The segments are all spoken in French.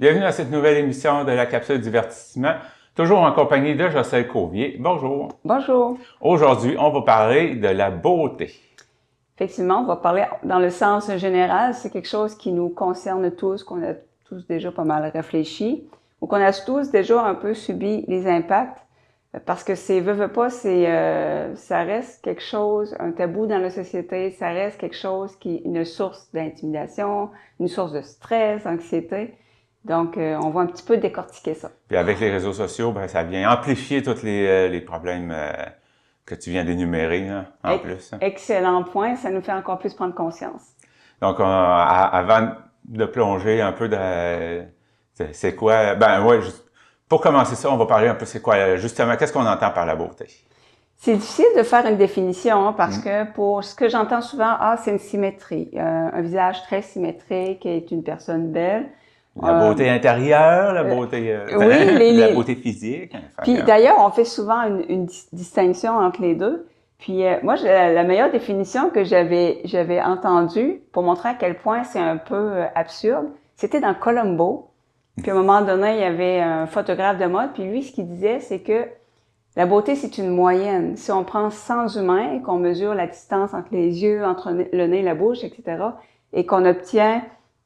Bienvenue à cette nouvelle émission de la capsule divertissement, toujours en compagnie de Jocelyne Courvier. Bonjour. Bonjour. Aujourd'hui, on va parler de la beauté. Effectivement, on va parler dans le sens général. C'est quelque chose qui nous concerne tous, qu'on a tous déjà pas mal réfléchi, ou qu'on a tous déjà un peu subi les impacts, parce que veut pas, ça reste quelque chose, un tabou dans la société, ça reste quelque chose qui est une source d'intimidation, une source de stress, d'anxiété. Donc, on va un petit peu décortiquer ça. Puis avec les réseaux sociaux, ça vient amplifier tous les problèmes que tu viens d'énumérer, en plus. Excellent point, ça nous fait encore plus prendre conscience. Donc, avant de plonger un peu dans c'est quoi, pour commencer ça, on va parler un peu c'est quoi, justement, qu'est-ce qu'on entend par la beauté? C'est difficile de faire une définition parce que pour ce que j'entends souvent, c'est une symétrie, un visage très symétrique est une personne belle. La beauté intérieure, la beauté, la beauté physique. Puis d'ailleurs, on fait souvent une distinction entre les deux. Puis moi, la meilleure définition que j'avais entendue pour montrer à quel point c'est un peu absurde, c'était dans Columbo. Puis à un moment donné, il y avait un photographe de mode. Puis lui, ce qu'il disait, c'est que la beauté, c'est une moyenne. Si on prend 100 humains et qu'on mesure la distance entre les yeux, entre le nez, la bouche, etc., et qu'on obtient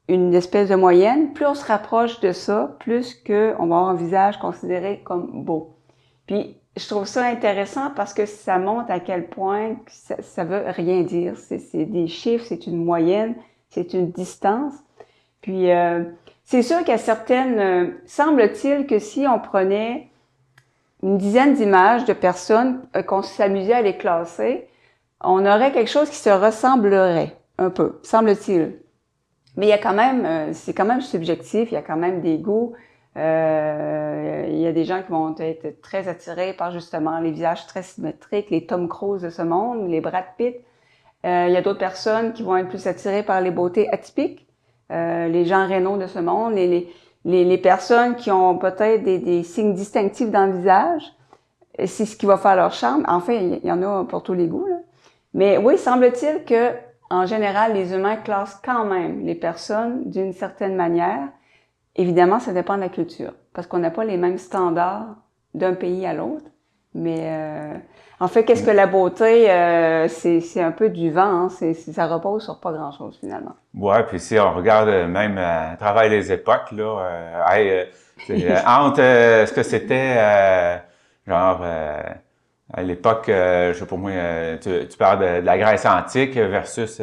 une espèce de moyenne, plus on se rapproche de ça, plus qu'on va avoir un visage considéré comme beau. Puis, je trouve ça intéressant parce que ça montre à quel point ça veut rien dire. C'est des chiffres, c'est une moyenne, c'est une distance. Puis, c'est sûr qu'il y a certaines... semble-t-il que si on prenait une dizaine d'images de personnes, qu'on s'amusait à les classer, on aurait quelque chose qui se ressemblerait un peu, semble-t-il. Mais il y a quand même, c'est quand même subjectif, il y a quand même des goûts. Il y a des gens qui vont être très attirés par justement les visages très symétriques, les Tom Cruise de ce monde, les Brad Pitt. Il y a d'autres personnes qui vont être plus attirées par les beautés atypiques, les Jean Reno de ce monde, les personnes qui ont peut-être des signes distinctifs dans le visage. C'est ce qui va faire leur charme. En fait, il y en a pour tous les goûts, là. Mais oui, semble-t-il que en général, les humains classent quand même les personnes d'une certaine manière. Évidemment, ça dépend de la culture, parce qu'on n'a pas les mêmes standards d'un pays à l'autre. Mais en fait, qu'est-ce que la beauté? C'est un peu du vent, hein? Ça repose sur pas grand-chose, finalement. Ouais, puis si on regarde même à travers les époques, là, entre ce que c'était, genre... à l'époque, je sais pas moi, tu parles de la Grèce antique versus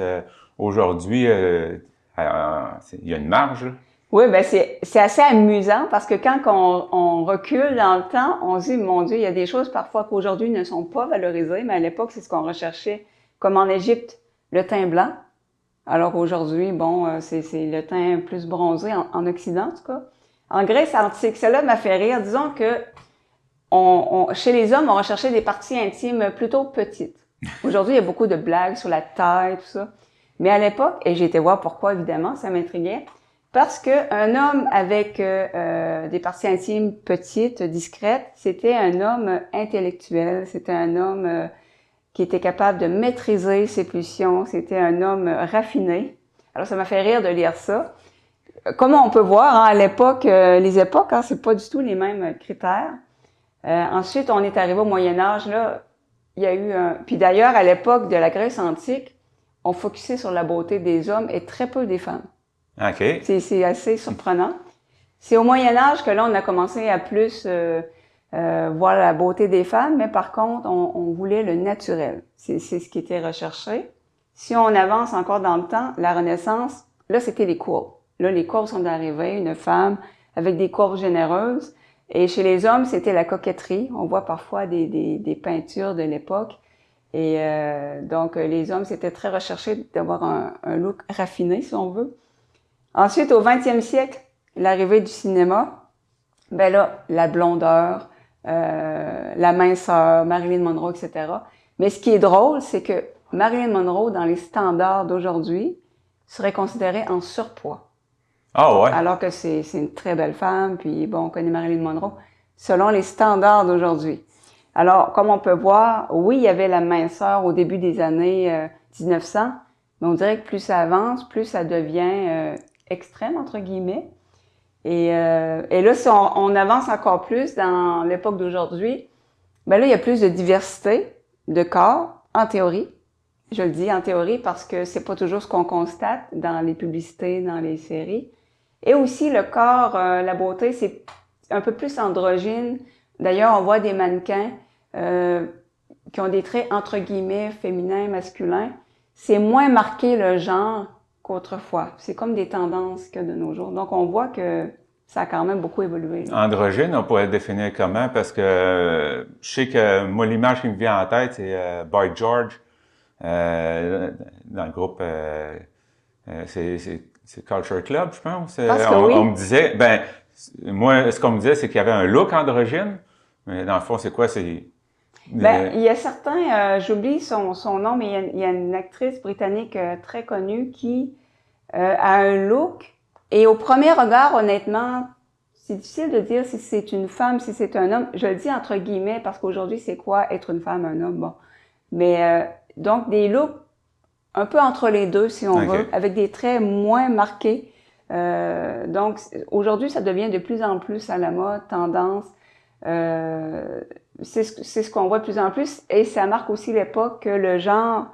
aujourd'hui, il y a une marge, là. Oui, ben c'est assez amusant parce que quand on recule dans le temps, on se dit, mon Dieu, il y a des choses parfois qu'aujourd'hui ne sont pas valorisées, mais à l'époque, c'est ce qu'on recherchait. Comme en Égypte, le teint blanc. Alors aujourd'hui, bon, c'est le teint plus bronzé en Occident, en tout cas. En Grèce antique, cela m'a fait rire. Disons que chez les hommes, on recherchait des parties intimes plutôt petites. Aujourd'hui, il y a beaucoup de blagues sur la taille, tout ça. Mais à l'époque, et j'ai été voir pourquoi, évidemment, ça m'intriguait, parce que un homme avec des parties intimes petites, discrètes, c'était un homme intellectuel, c'était un homme qui était capable de maîtriser ses pulsions, c'était un homme raffiné. Alors, ça m'a fait rire de lire ça. Comme on peut voir, hein, à l'époque, les époques, hein, c'est pas du tout les mêmes critères. Ensuite, on est arrivé au Moyen Âge, là, il y a eu un... Puis d'ailleurs, à l'époque de la Grèce antique, on focusait sur la beauté des hommes et très peu des femmes. OK. C'est assez surprenant. C'est au Moyen Âge que là, on a commencé à plus voir la beauté des femmes, mais par contre, on voulait le naturel. C'est ce qui était recherché. Si on avance encore dans le temps, la Renaissance, là, c'était les courbes. Là, les courbes sont arrivées, une femme avec des courbes généreuses. Et chez les hommes, c'était la coquetterie. On voit parfois des peintures de l'époque. Et donc, les hommes, c'était très recherché d'avoir un look raffiné, si on veut. Ensuite, au 20e siècle, l'arrivée du cinéma, ben là, la blondeur, la minceur, Marilyn Monroe, etc. Mais ce qui est drôle, c'est que Marilyn Monroe, dans les standards d'aujourd'hui, serait considérée en surpoids. Ah ouais. Alors que c'est une très belle femme, puis bon, on connaît Marilyn Monroe, selon les standards d'aujourd'hui. Alors, comme on peut voir, oui, il y avait la minceur au début des années 1900, mais on dirait que plus ça avance, plus ça devient extrême, entre guillemets. Et là, si on avance encore plus dans l'époque d'aujourd'hui, ben là, il y a plus de diversité de corps, en théorie. Je le dis en théorie parce que c'est pas toujours ce qu'on constate dans les publicités, dans les séries. Et aussi, le corps, la beauté, c'est un peu plus androgyne. D'ailleurs, on voit des mannequins qui ont des traits entre guillemets féminins, masculins. C'est moins marqué le genre qu'autrefois. C'est comme des tendances que de nos jours. Donc, on voit que ça a quand même beaucoup évolué. Là. Androgyne, on pourrait le définir comment? Parce que je sais que moi, l'image qui me vient en tête, c'est Boy George, dans le groupe, c'est Culture Club, je pense. Parce que oui. On me disait, ben, moi, ce qu'on me disait, c'est qu'il y avait un look androgyne, mais dans le fond, c'est quoi? C'est Ben, il y a certains, j'oublie son nom, mais il y a une actrice britannique très connue qui a un look. Et au premier regard, honnêtement, c'est difficile de dire si c'est une femme, si c'est un homme. Je le dis entre guillemets parce qu'aujourd'hui, c'est quoi être une femme, un homme? Bon. Mais donc, des looks un peu entre les deux, si on veut, avec des traits moins marqués. Donc, aujourd'hui, ça devient de plus en plus à la mode, tendance. C'est ce qu'on voit de plus en plus. Et ça marque aussi l'époque que le genre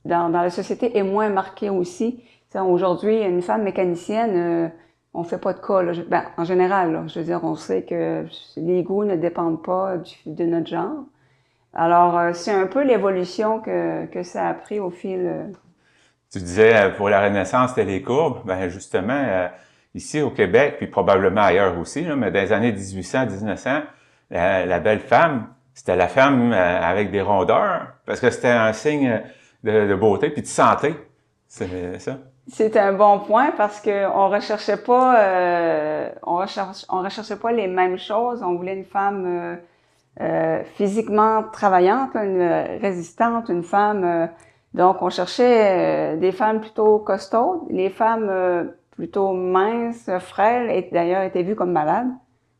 dans la société est moins marqué aussi. Aujourd'hui, une femme mécanicienne, on fait pas de cas. Là. Ben, en général, là, je veux dire, on sait que les goûts ne dépendent pas de notre genre. Alors, c'est un peu l'évolution que ça a pris au fil. Tu disais, pour la Renaissance, c'était les courbes. Ben justement, ici au Québec, puis probablement ailleurs aussi, là, mais dans les années 1800-1900, la belle femme, c'était la femme avec des rondeurs, parce que c'était un signe de beauté puis de santé. C'est ça? C'est un bon point parce que on recherchait pas les mêmes choses. On voulait une femme physiquement travaillante, une résistante, une femme. Donc on cherchait des femmes plutôt costaudes. Les femmes plutôt minces, frêles, et d'ailleurs étaient vues comme malades.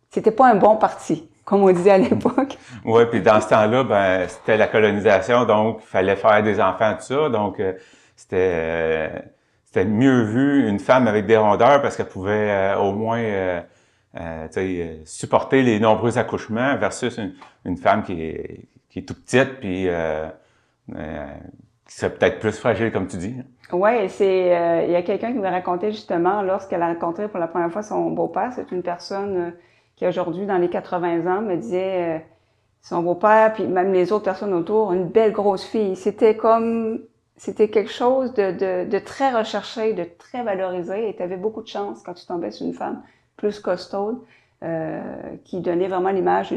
C'était pas un bon parti, comme on disait à l'époque. Oui, puis dans ce temps-là, ben c'était la colonisation, donc il fallait faire des enfants, tout ça. Donc c'était mieux vu une femme avec des rondeurs parce qu'elle pouvait au moins supporter les nombreux accouchements versus une femme qui est tout petite puis qui serait peut-être plus fragile, comme tu dis. Oui, il y a quelqu'un qui me racontait justement lorsqu'elle a rencontré pour la première fois son beau-père. C'est une personne qui aujourd'hui dans les 80 ans me disait son beau-père puis même les autres personnes autour, une belle grosse fille. C'était quelque chose de très recherché, de très valorisé, et tu avais beaucoup de chance quand tu tombais sur une femme plus costaude, qui donnait vraiment l'image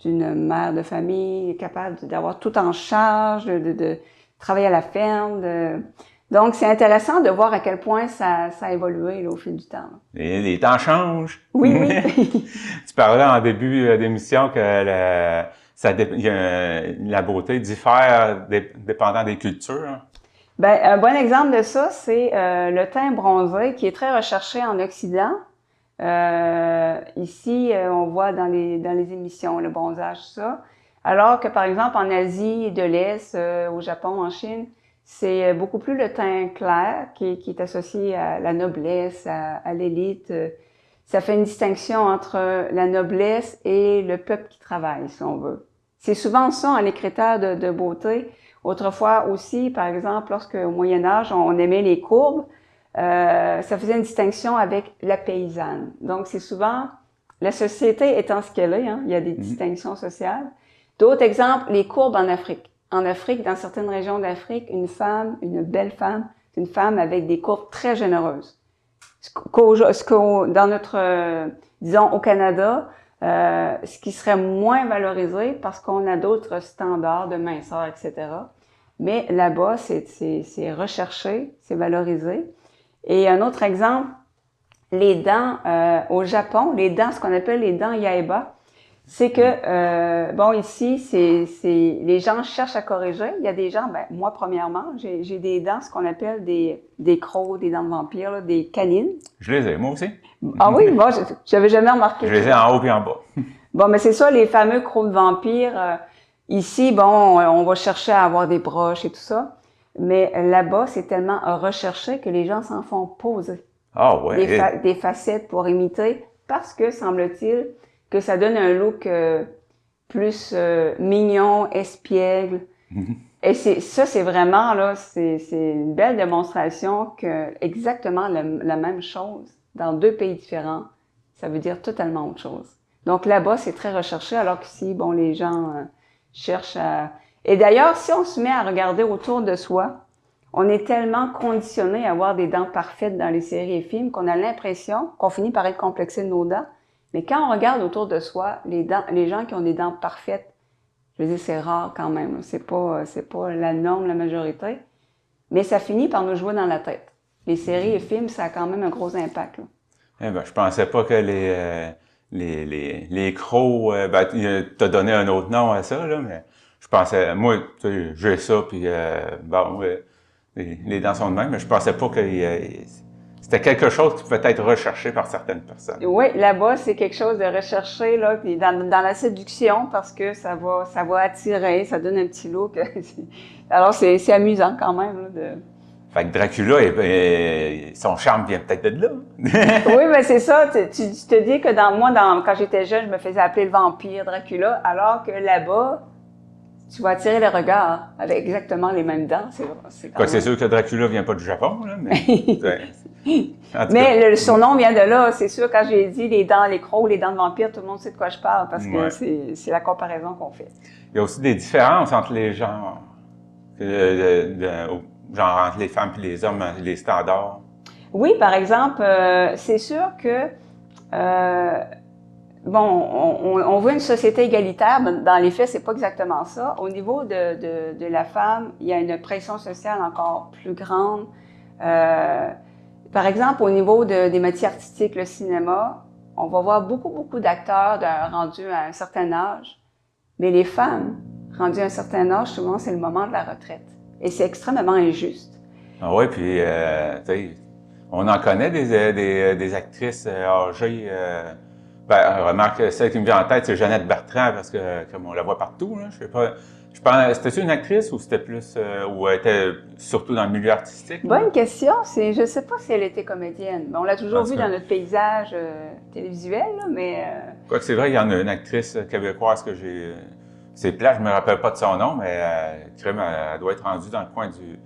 d'une mère de famille capable d'avoir tout en charge, de travailler à la ferme. Donc, c'est intéressant de voir à quel point ça a évolué là, au fil du temps. Là. Et les temps changent. Oui, oui. Tu parlais en début d'émission que la beauté diffère dépendant des cultures. Ben, un bon exemple de ça, c'est le teint bronzé qui est très recherché en Occident. Ici, on voit dans les émissions le bronzage, tout ça. Alors que, par exemple, en Asie de l'Est, au Japon, en Chine, c'est beaucoup plus le teint clair qui est associé à la noblesse, à l'élite. Ça fait une distinction entre la noblesse et le peuple qui travaille, si on veut. C'est souvent ça, les critères de beauté. Autrefois aussi, par exemple, lorsque au Moyen Âge, on aimait les courbes, ça faisait une distinction avec la paysanne. Donc, c'est souvent, la société étant ce qu'elle est, hein, il y a des distinctions sociales. D'autres exemples, les courbes en Afrique. En Afrique, dans certaines régions d'Afrique, une belle femme, c'est une femme avec des courbes très généreuses. Dans notre, disons, au Canada, ce qui serait moins valorisé parce qu'on a d'autres standards de minceur, etc. Mais là-bas, c'est recherché, c'est valorisé. Et un autre exemple, les dents au Japon, ce qu'on appelle les dents Yaiba, c'est que, bon, ici, les gens cherchent à corriger. Il y a des gens, ben, moi, premièrement, j'ai des dents, ce qu'on appelle des crocs, des dents de vampire, là, des canines. Je les ai, moi aussi. Ah oui, moi, j'avais jamais remarqué. Je les ai en haut et en bas. Bon, mais c'est ça, les fameux crocs de vampire. Ici, bon, on va chercher à avoir des broches et tout ça. Mais là-bas, c'est tellement recherché que les gens s'en font poser. Ah ouais. Des facettes pour imiter parce que, semble-t-il, que ça donne un look plus mignon, espiègle. Et c'est vraiment, là, c'est une belle démonstration que exactement la même chose dans deux pays différents, ça veut dire totalement autre chose. Donc là-bas, c'est très recherché, alors qu'ici, bon, les gens cherchent à... Et d'ailleurs, si on se met à regarder autour de soi, on est tellement conditionné à avoir des dents parfaites dans les séries et films qu'on a l'impression qu'on finit par être complexé de nos dents. Mais quand on regarde autour de soi, les gens qui ont des dents parfaites, je veux dire, c'est rare quand même. C'est pas la norme, la majorité. Mais ça finit par nous jouer dans la tête. Les séries et films, ça a quand même un gros impact, là. Eh ben, je pensais pas que les crocs, t'as donné un autre nom à ça, là, mais je pensais, moi, tu sais, j'ai ça, puis bon, les dents sont de même, mais je pensais pas que c'était quelque chose qui pouvait être recherché par certaines personnes. Oui, là-bas, c'est quelque chose de recherché, là, puis dans la séduction, parce que ça va attirer, ça donne un petit look. Alors, c'est amusant quand même, là, de... Fait que Dracula, son charme vient peut-être de là. Oui, mais c'est ça. Tu te dis que quand j'étais jeune, je me faisais appeler le vampire Dracula, alors que là-bas, tu vas attirer le regard avec exactement les mêmes dents. C'est sûr que Dracula vient pas du Japon, là, mais... Mais le surnom vient de là. C'est sûr, quand j'ai dit les dents, les crocs, les dents de vampire, tout le monde sait de quoi je parle, parce que c'est la comparaison qu'on fait. Il y a aussi des différences entre les genres. Genre entre les femmes et les hommes, les standards. Oui, par exemple, c'est sûr que, on veut une société égalitaire, mais dans les faits, c'est pas exactement ça. Au niveau de la femme, il y a une pression sociale encore plus grande. Par exemple, au niveau des métiers artistiques, le cinéma, on va voir beaucoup d'acteurs rendus à un certain âge, mais les femmes rendues à un certain âge, souvent, c'est le moment de la retraite. Et c'est extrêmement injuste. Ah oui, puis, tu sais, on en connaît des actrices âgées. Remarque, celle qui me vient en tête, c'est Jeannette Bertrand, parce que, comme on la voit partout, là, je sais pas. Je pense, c'était-tu une actrice ou c'était plus, ou elle était surtout dans le milieu artistique? Bonne question. Je sais pas si elle était comédienne. On l'a toujours vue dans notre paysage télévisuel, là, mais... Quoique c'est vrai, il y en a une actrice québécoise que j'ai... c'est plat, je me rappelle pas de son nom, mais elle doit être rendue dans le coin du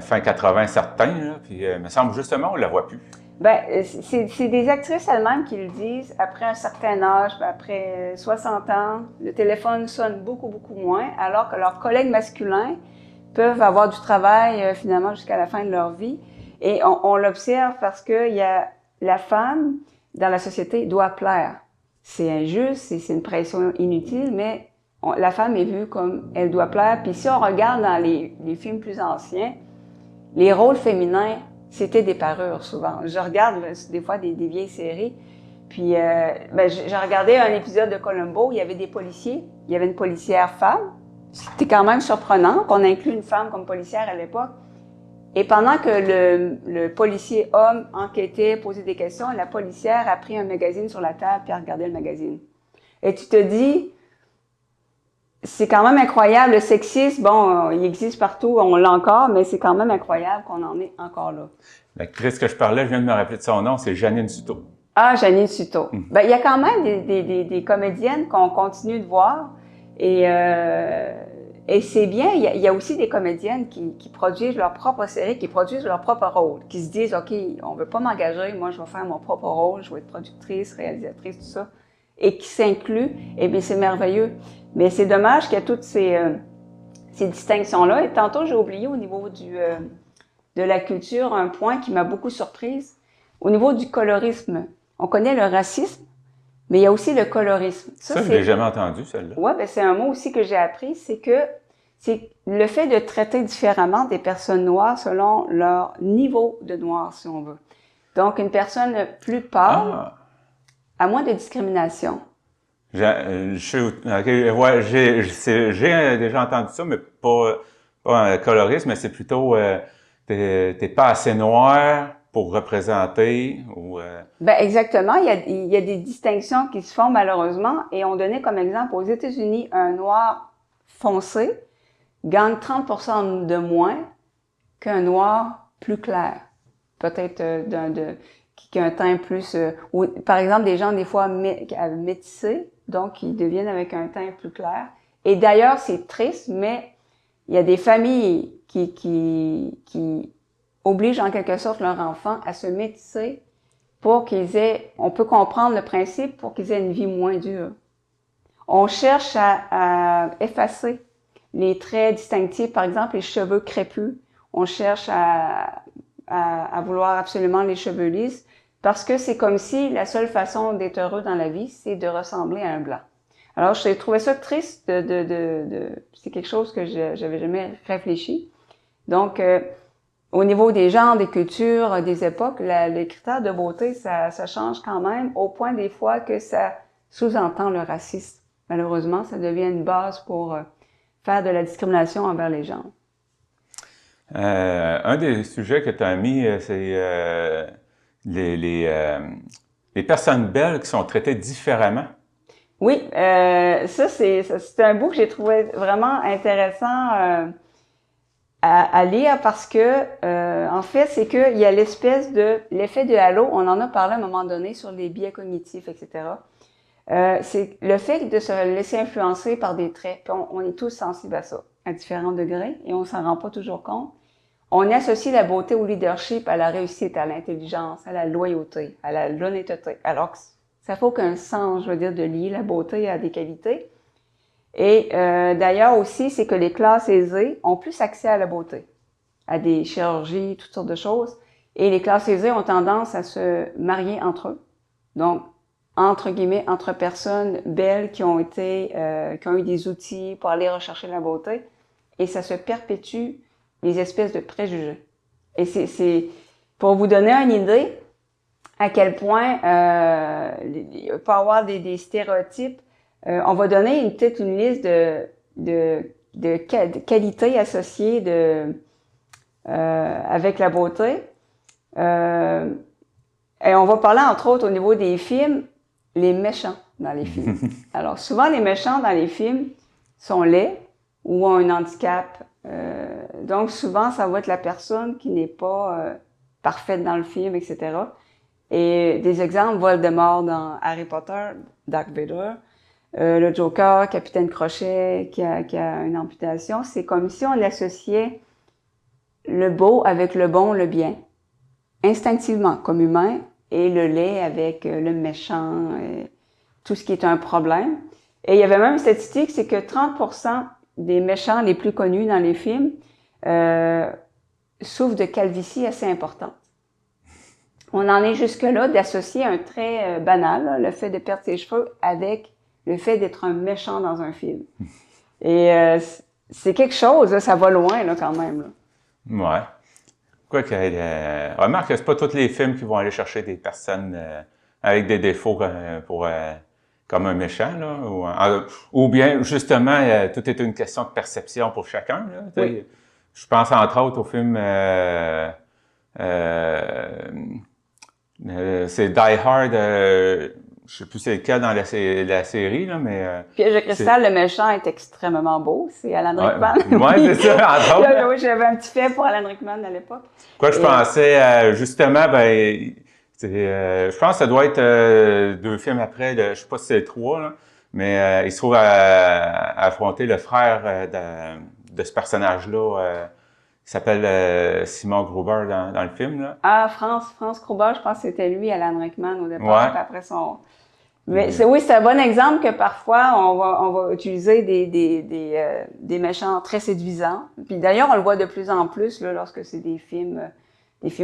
fin 80 certain, là, puis il me semble justement on la voit plus. Ben, c'est des actrices elles-mêmes qui le disent. Après un certain âge, après 60 ans, le téléphone sonne beaucoup moins, alors que leurs collègues masculins peuvent avoir du travail finalement jusqu'à la fin de leur vie. Et on l'observe parce que la femme dans la société doit plaire. C'est injuste, c'est une pression inutile, mais la femme est vue comme elle doit plaire. Puis si on regarde dans les films plus anciens, les rôles féminins, c'était des parures souvent. Je regarde des fois des vieilles séries, puis j'ai regardé un épisode de Columbo, il y avait des policiers, il y avait une policière femme. C'était quand même surprenant qu'on inclue une femme comme policière à l'époque. Et pendant que le policier homme enquêtait, posait des questions, la policière a pris un magazine sur la table puis a regardé le magazine. Et tu te dis, c'est quand même incroyable, le sexisme, bon, il existe partout, on l'a encore, mais c'est quand même incroyable qu'on en est encore là. L'actrice que je parlais, je viens de me rappeler de son nom, c'est Janine Suto. Ah, Janine Suto. Ben, il y a quand même des comédiennes qu'on continue de voir, et c'est bien, il y a aussi des comédiennes qui produisent leur propre série, qui produisent leur propre rôle, qui se disent, OK, on veut pas m'engager, moi je vais faire mon propre rôle, je vais être productrice, réalisatrice, tout ça, et qui s'incluent, eh bien c'est merveilleux. Mais c'est dommage qu'il y ait toutes ces distinctions-là. Et tantôt, j'ai oublié au niveau de la culture un point qui m'a beaucoup surprise. Au niveau du colorisme, on connaît le racisme, mais il y a aussi le colorisme. Ça je l'ai jamais entendu, celle-là. Oui, ben c'est un mot aussi que j'ai appris, c'est le fait de traiter différemment des personnes noires selon leur niveau de noir, si on veut. Donc, une personne plus pâle a moins de discrimination. J'ai déjà entendu ça, mais pas un colorisme, mais c'est plutôt t'es pas assez noir pour représenter ou. Ben exactement, il y a des distinctions qui se font malheureusement, et on donnait comme exemple aux États-Unis un noir foncé gagne 30% de moins qu'un noir plus clair. Peut-être qui a un teint plus... ou, par exemple, des gens, des fois, métissés, donc ils deviennent avec un teint plus clair. Et d'ailleurs, c'est triste, mais il y a des familles qui obligent en quelque sorte leurs enfants à se métisser pour qu'ils aient... On peut comprendre le principe pour qu'ils aient une vie moins dure. On cherche à effacer les traits distinctifs, par exemple les cheveux crépus. On cherche à vouloir absolument les cheveux lisses parce que c'est comme si la seule façon d'être heureux dans la vie, c'est de ressembler à un blanc. Alors, j'ai trouvé ça triste c'est quelque chose que j'avais jamais réfléchi. Donc, au niveau des genres, des cultures, des époques, les critères de beauté, ça change quand même au point des fois que ça sous-entend le racisme. Malheureusement, ça devient une base pour faire de la discrimination envers les gens. Un des sujets que tu as mis, c'est les personnes belles qui sont traitées différemment. Oui, ça c'est un bout que j'ai trouvé vraiment intéressant à lire parce que en fait c'est qu'il y a l'effet de halo. On en a parlé à un moment donné sur les biais cognitifs, etc. C'est le fait de se laisser influencer par des traits. Puis on est tous sensibles à ça, à différents degrés, et on s'en rend pas toujours compte. On associe la beauté au leadership, à la réussite, à l'intelligence, à la loyauté, à la l'honnêteté. Alors que ça fait aucun sens, je veux dire, de lier la beauté à des qualités. Et d'ailleurs aussi, c'est que les classes aisées ont plus accès à la beauté, à des chirurgies, toutes sortes de choses. Et les classes aisées ont tendance à se marier entre eux. Donc, entre guillemets, entre personnes belles qui ont eu des outils pour aller rechercher la beauté. Et ça se perpétue les espèces de préjugés. Et c'est pour vous donner une idée à quel point il peut y avoir des stéréotypes. On va donner peut-être une liste de qualités associées avec la beauté. Et on va parler entre autres au niveau des films, les méchants dans les films. Alors souvent les méchants dans les films sont laids ou ont un handicap. Donc souvent ça va être la personne qui n'est pas parfaite dans le film, etc. Et des exemples, Voldemort dans Harry Potter, Darth Vader, le Joker, Capitaine Crochet qui a une amputation, c'est comme si on associait le beau avec le bon, le bien, instinctivement comme humain, et le laid avec le méchant, tout ce qui est un problème. Et il y avait même une statistique, c'est que 30% des méchants les plus connus dans les films souffrent de calvitie assez importante. On en est jusque-là d'associer un trait banal, là, le fait de perdre ses cheveux, avec le fait d'être un méchant dans un film. Et c'est quelque chose, là, ça va loin là, quand même. Là. Ouais. Quoique, remarque que c'est pas tous les films qui vont aller chercher des personnes avec des défauts comme un méchant, là, ou bien, justement, tout est une question de perception pour chacun. Là, oui. Je pense entre autres au film c'est Die Hard, je sais plus c'est lequel dans la série, là, mais... Piège de cristal, le méchant est extrêmement beau, c'est Alan Rickman. Ouais, c'est ça, entre autres. Oui, j'avais un petit fait pour Alan Rickman à l'époque. Quoi, je pensais, justement, je pense que ça doit être 2 films après, je sais pas si c'est le 3, là, mais il se trouve à affronter le frère de ce personnage-là, qui s'appelle Simon Gruber dans le film. Là. Ah, France Gruber, je pense que c'était lui, Alan Rickman, au départ, puis après son... Mais c'est un bon exemple que parfois, on va utiliser des méchants très séduisants. Puis d'ailleurs, on le voit de plus en plus là, lorsque c'est des films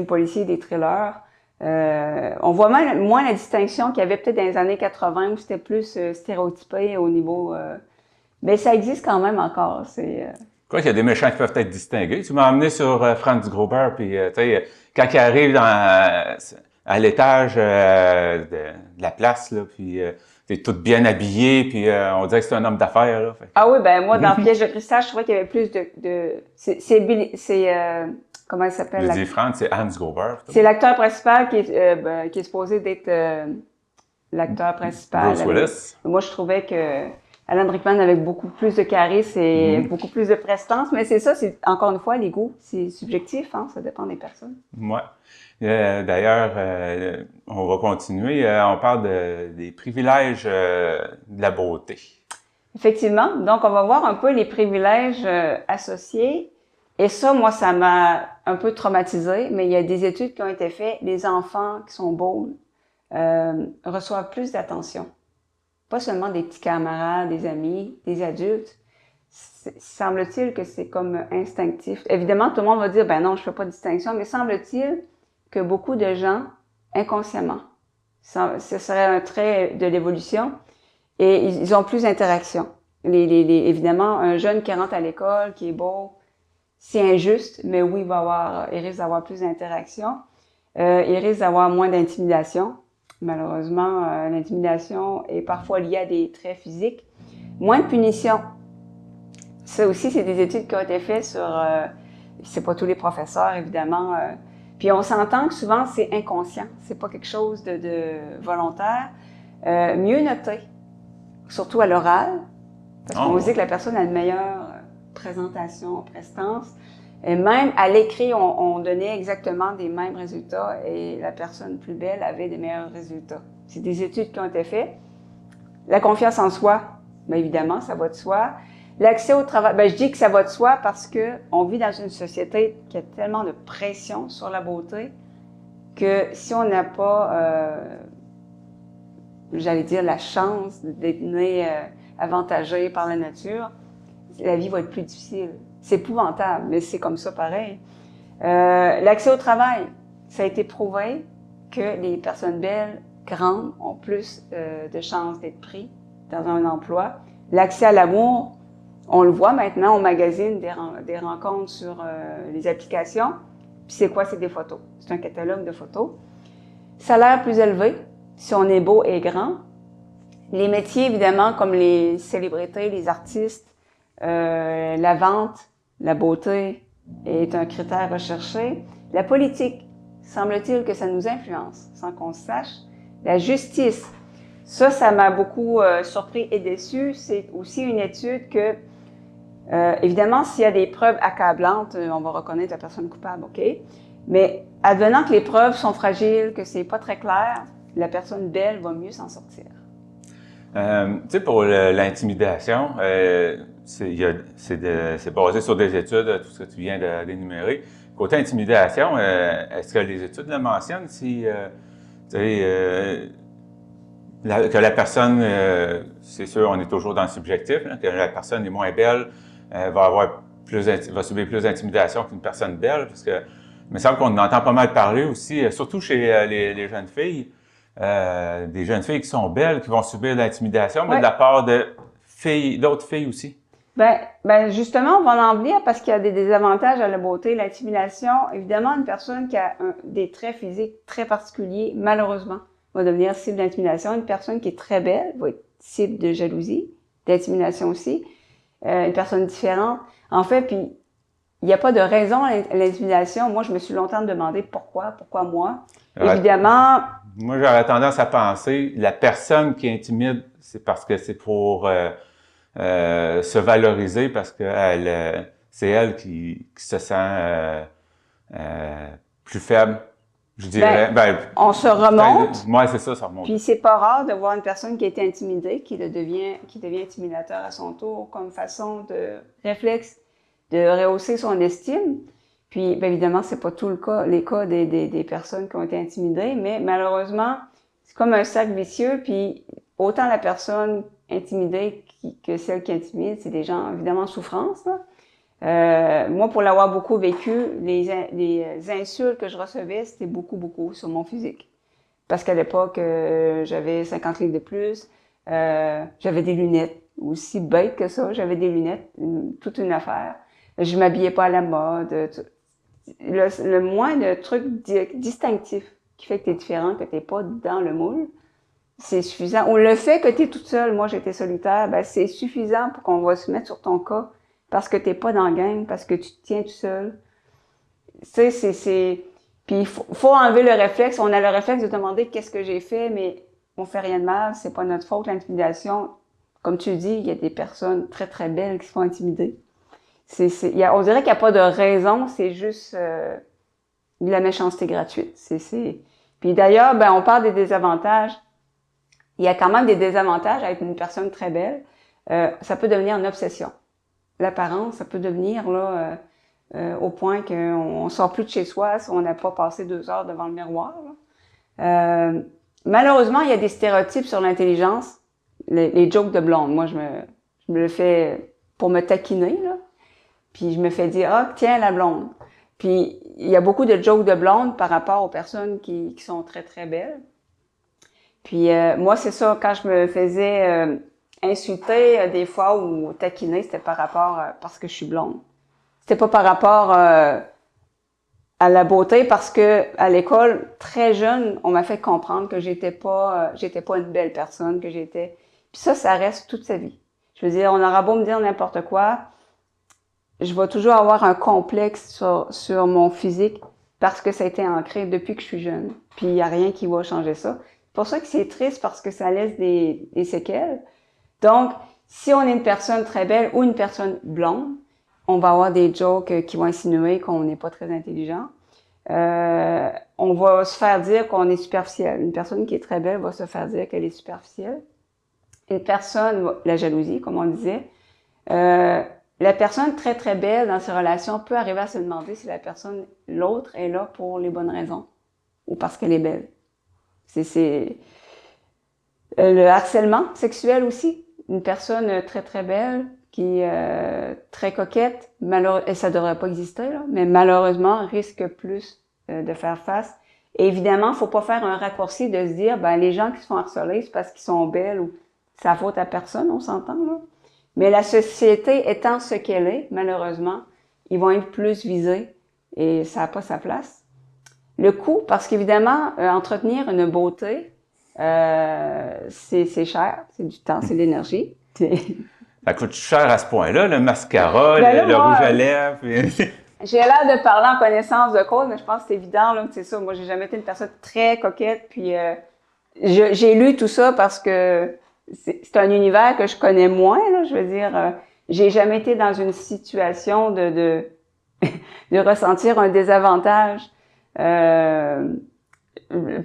policiers, des thrillers. On voit même moins la distinction qu'il y avait peut-être dans les années 80 où c'était plus stéréotypé au niveau... mais ça existe quand même encore, Quoi qu'il y a des méchants qui peuvent être distingués. Tu m'as emmené sur Franz Gruber, puis tu sais, quand il arrive à l'étage de la place, là, puis t'es toute bien habillée, puis on dirait que c'est un homme d'affaires, là. Fait. Ah oui, ben moi, dans Piège de cristal, je trouvais qu'il y avait plus comment il s'appelle? Je dis Franz, c'est Hans Gruber. C'est l'acteur principal qui est supposé d'être l'acteur principal. Bruce Willis. Moi, je trouvais que Alan Rickman avec beaucoup plus de charisme et beaucoup plus de prestance. Mais c'est ça, c'est encore une fois, les goûts, c'est subjectif, hein, ça dépend des personnes. Ouais. D'ailleurs, on va continuer. On parle des privilèges de la beauté. Effectivement. Donc, on va voir un peu les privilèges associés. Et ça, moi, ça m'a un peu traumatisée, mais il y a des études qui ont été faites. Les enfants qui sont beaux reçoivent plus d'attention. Pas seulement des petits camarades, des amis, des adultes. Semble-t-il que c'est comme instinctif. Évidemment, tout le monde va dire, ben non, je fais pas de distinction, mais semble-t-il que beaucoup de gens, inconsciemment, ce serait un trait de l'évolution, et ils ont plus d'interaction. Évidemment, un jeune qui rentre à l'école, qui est beau, c'est injuste, mais oui, il risque d'avoir plus d'interaction. Il risque d'avoir moins d'intimidation. Malheureusement, l'intimidation est parfois liée à des traits physiques. Moins de punition. Ça aussi, c'est des études qui ont été faites sur... c'est pas tous les professeurs, évidemment. Puis on s'entend que souvent, c'est inconscient. C'est pas quelque chose de volontaire. Mieux noter, surtout à l'oral, parce qu'on dit que la personne a une meilleure présentation, prestance. Et même à l'écrit, on donnait exactement des mêmes résultats et la personne plus belle avait des meilleurs résultats. C'est des études qui ont été faites. La confiance en soi, bien évidemment, ça va de soi. L'accès au travail, ben je dis que ça va de soi parce que on vit dans une société qui a tellement de pression sur la beauté que si on n'a pas, j'allais dire, la chance d'être né avantagé par la nature, la vie va être plus difficile. C'est épouvantable, mais c'est comme ça pareil. L'accès au travail, ça a été prouvé que les personnes belles, grandes, ont plus de chances d'être pris dans un emploi. L'accès à l'amour, on le voit maintenant, on magazine des rencontres sur les applications. Puis c'est quoi? C'est des photos. C'est un catalogue de photos. Salaire plus élevé, si on est beau et grand. Les métiers, évidemment, comme les célébrités, les artistes, la vente, la beauté est un critère recherché. La politique, semble-t-il que ça nous influence sans qu'on sache. La justice, ça m'a beaucoup surpris et déçu. C'est aussi une étude que, évidemment, s'il y a des preuves accablantes, on va reconnaître la personne coupable, OK? Mais advenant que les preuves sont fragiles, que c'est pas très clair, la personne belle va mieux s'en sortir. Tu sais, pour l'intimidation, c'est basé sur des études, tout ce que tu viens d'énumérer. Côté intimidation, est-ce que les études le mentionnent si, que la personne, c'est sûr, on est toujours dans le subjectif, là, que la personne est moins belle, va subir plus d'intimidation qu'une personne belle, parce que il me semble qu'on entend pas mal parler aussi, surtout chez les jeunes filles. Des jeunes filles qui sont belles, qui vont subir de l'intimidation, mais de la part de d'autres filles aussi. Ben justement, on va en venir parce qu'il y a des désavantages à la beauté. L'intimidation, évidemment, une personne qui a des traits physiques très particuliers, malheureusement, va devenir cible d'intimidation. Une personne qui est très belle va être cible de jalousie, d'intimidation aussi. Une personne différente. En fait, puis il n'y a pas de raison à l'intimidation. Moi, je me suis longtemps demandé pourquoi moi. Évidemment. Moi, j'aurais tendance à penser, la personne qui intimide, c'est parce que c'est pour se valoriser, parce que c'est elle qui se sent plus faible, je dirais. On se remonte. Moi, c'est ça remonte. Puis c'est pas rare de voir une personne qui a été intimidée, qui devient intimidateur à son tour, comme façon de réflexe de rehausser son estime. Puis, bien évidemment, c'est pas tout les cas des personnes qui ont été intimidées, mais malheureusement, c'est comme un cercle vicieux, puis autant la personne intimidée que celle qui intimide, c'est des gens, évidemment, en souffrance, là. Moi, pour l'avoir beaucoup vécu, les insultes que je recevais, c'était beaucoup sur mon physique. Parce qu'à l'époque, j'avais 50 livres de plus, j'avais des lunettes, aussi bête que ça, j'avais des lunettes, toute une affaire. Je m'habillais pas à la mode, le moins de trucs distinctifs qui fait que tu es différent, que tu n'es pas dans le moule, c'est suffisant. Ou le fait que tu es toute seule, moi j'étais solitaire, ben c'est suffisant pour qu'on va se mettre sur ton cas parce que tu n'es pas dans la gang, parce que tu te tiens tout seul. Tu sais, Puis il faut enlever le réflexe. On a le réflexe de demander qu'est-ce que j'ai fait, mais on fait rien de mal, c'est pas notre faute, l'intimidation. comme tu dis, il y a des personnes très, très belles qui se font intimider. On dirait qu'il n'y a pas de raison, c'est juste de la méchanceté gratuite. Puis d'ailleurs, ben, on parle des désavantages. Il y a quand même des désavantages à être une personne très belle. Ça peut devenir une obsession. L'apparence, ça peut devenir là au point qu'on sort plus de chez soi si on n'a pas passé 2 heures devant le miroir. Malheureusement, il y a des stéréotypes sur l'intelligence. Les jokes de blonde. Moi, je me le fais pour me taquiner, là. Puis je me fais dire, ah, tiens, la blonde. Puis il y a beaucoup de jokes de blonde par rapport aux personnes qui sont très, très belles. Puis moi, c'est ça, quand je me faisais insulter des fois ou taquiner, c'était par rapport parce que je suis blonde. C'était pas par rapport à la beauté, parce que à l'école, très jeune, on m'a fait comprendre que j'étais pas une belle personne, que j'étais. Puis ça reste toute sa vie. Je veux dire, on aura beau me dire n'importe quoi, je vais toujours avoir un complexe sur mon physique parce que ça a été ancré depuis que je suis jeune. Puis il y a rien qui va changer ça. C'est pour ça que c'est triste, parce que ça laisse des séquelles. Donc, si on est une personne très belle ou une personne blonde, on va avoir des jokes qui vont insinuer qu'on n'est pas très intelligent. On va se faire dire qu'on est superficiel. Une personne qui est très belle va se faire dire qu'elle est superficielle. Une personne, la jalousie, comme on le disait, la personne très très belle dans ses relations peut arriver à se demander si l'autre est là pour les bonnes raisons ou parce qu'elle est belle. C'est le harcèlement sexuel aussi. Une personne très très belle qui est très coquette, et ça devrait pas exister, là, mais malheureusement risque plus de faire face. Et évidemment, faut pas faire un raccourci de se dire, ben les gens qui se font harceler, c'est parce qu'ils sont belles ou c'est la faute à personne, on s'entend, là. Mais la société étant ce qu'elle est, malheureusement, ils vont être plus visés et ça n'a pas sa place. Le coût, parce qu'évidemment, entretenir une beauté, c'est cher, c'est du temps, c'est de l'énergie. Ça coûte cher à ce point-là, le mascara, Ben là, le moi, rouge à lèvres. J'ai l'air de parler en connaissance de cause, mais je pense que c'est évident, là, que c'est ça. Moi, j'ai jamais été une personne très coquette, puis j'ai lu tout ça parce que c'est un univers que je connais moins, là, je veux dire. J'ai jamais été dans une situation de ressentir un désavantage,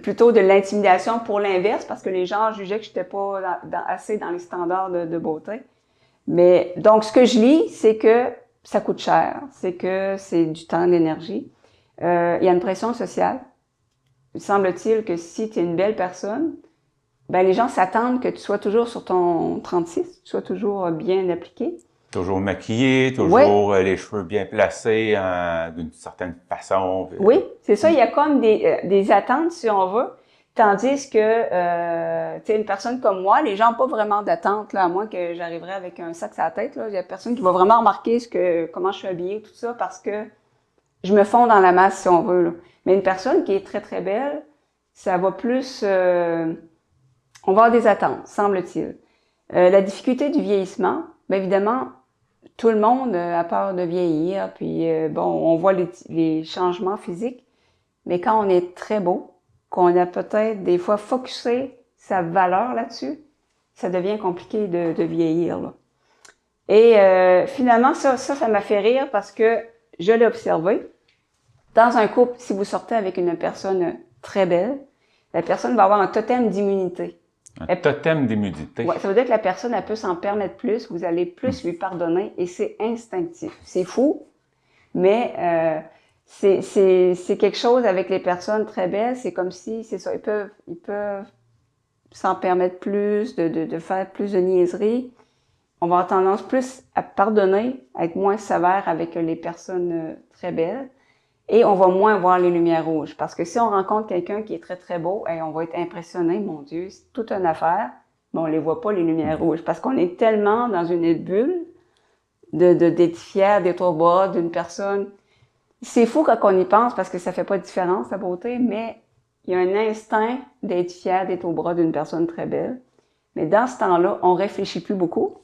plutôt de l'intimidation pour l'inverse, parce que les gens jugeaient que j'étais pas assez dans les standards de beauté. Mais donc, ce que je lis, c'est que ça coûte cher, c'est que c'est du temps, de l'énergie. Il y a une pression sociale. Il semble-t-il que si tu es une belle personne, ben les gens s'attendent que tu sois toujours sur ton 36, que tu sois toujours bien appliqué. Toujours maquillé, toujours les cheveux bien placés d'une certaine façon. Oui, c'est ça. Il y a comme des attentes, si on veut. Tandis que, tu sais, une personne comme moi, les gens n'ont pas vraiment d'attente, là, à moins que j'arriverais avec un sac sur la tête, là. Il y a personne qui va vraiment remarquer comment je suis habillée, tout ça, parce que je me fonds dans la masse, si on veut, là. Mais une personne qui est très, très belle, ça va plus, on va avoir des attentes, semble-t-il. La difficulté du vieillissement, bien évidemment, tout le monde a peur de vieillir, puis bon, on voit les changements physiques, mais quand on est très beau, qu'on a peut-être des fois focusé sa valeur là-dessus, ça devient compliqué de vieillir, là. Et finalement, ça m'a fait rire parce que je l'ai observé. Dans un couple, si vous sortez avec une personne très belle, la personne va avoir un totem d'immunité. Un totem d'immunité. Ouais, ça veut dire que la personne, elle peut s'en permettre plus, vous allez plus lui pardonner, et c'est instinctif. C'est fou, mais c'est quelque chose avec les personnes très belles, c'est comme si, c'est ça, ils peuvent s'en permettre plus, de faire plus de niaiseries. On va avoir tendance plus à pardonner, à être moins sévère avec les personnes très belles. Et on va moins voir les lumières rouges. Parce que si on rencontre quelqu'un qui est très, très beau, on va être impressionné, mon Dieu, c'est toute une affaire. Mais on les voit pas, les lumières rouges. Parce qu'on est tellement dans une bulle d'être fier, d'être au bas d'une personne. C'est fou quand on y pense parce que ça fait pas de différence, la beauté, mais il y a un instinct d'être fier, d'être au bras d'une personne très belle. Mais dans ce temps-là, on réfléchit plus beaucoup.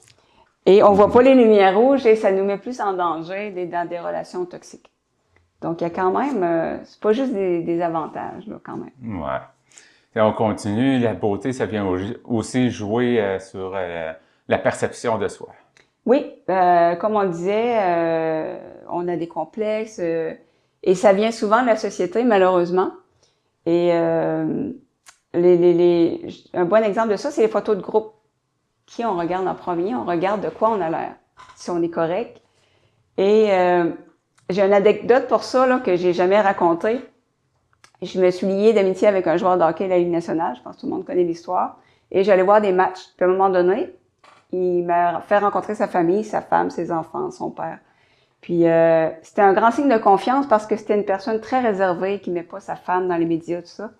Et on voit pas les lumières rouges et ça nous met plus en danger d'être dans des relations toxiques. Donc, il y a quand même, c'est pas juste des avantages, là, quand même. Ouais. Et on continue, la beauté, ça vient aussi jouer sur la perception de soi. Oui, comme on le disait, on a des complexes et ça vient souvent de la société, malheureusement. Et un bon exemple de ça, c'est les photos de groupe. Qui on regarde en premier? On regarde de quoi on a l'air, si on est correct. Et j'ai une anecdote pour ça là, que j'ai jamais racontée. Je me suis liée d'amitié avec un joueur de hockey de la Ligue nationale. Je pense que tout le monde connaît l'histoire. Et j'allais voir des matchs. Puis à un moment donné, il m'a fait rencontrer sa famille, sa femme, ses enfants, son père. Puis c'était un grand signe de confiance parce que c'était une personne très réservée qui met pas sa femme dans les médias, tout ça.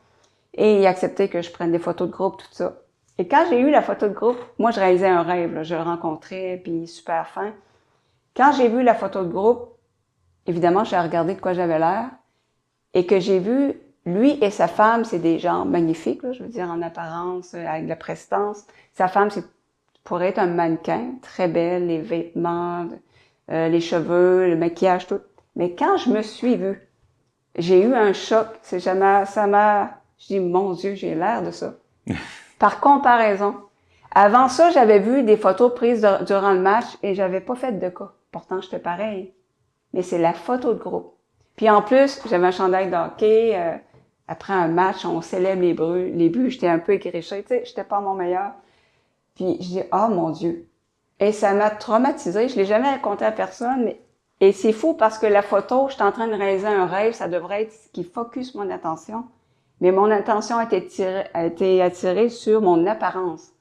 Et il acceptait que je prenne des photos de groupe, tout ça. Et quand j'ai eu la photo de groupe, moi je réalisais un rêve, là. Je le rencontrais, puis super fin. Quand j'ai vu la photo de groupe, évidemment, j'ai regardé de quoi j'avais l'air et que j'ai vu lui et sa femme, c'est des gens magnifiques, là, je veux dire en apparence, avec de la prestance. Sa femme, c'est pourrait être un mannequin, très belle, les vêtements, les cheveux, le maquillage, tout. Mais quand je me suis vue, j'ai eu un choc. Je dis, mon Dieu, j'ai l'air de ça. Par comparaison. Avant ça, j'avais vu des photos prises durant le match et j'avais pas fait de cas. Pourtant, j'étais pareil. Mais c'est la photo de groupe. Puis en plus, j'avais un chandail de hockey. Après un match, on célèbre les buts. J'étais un peu écréchée. Tu sais, j'étais pas mon meilleur. Puis je dis, oh mon Dieu. Et ça m'a traumatisée. Je l'ai jamais raconté à personne. Et c'est fou parce que la photo, j'étais en train de réaliser un rêve. Ça devrait être ce qui focus mon attention. Mais mon attention a été attirée sur mon apparence.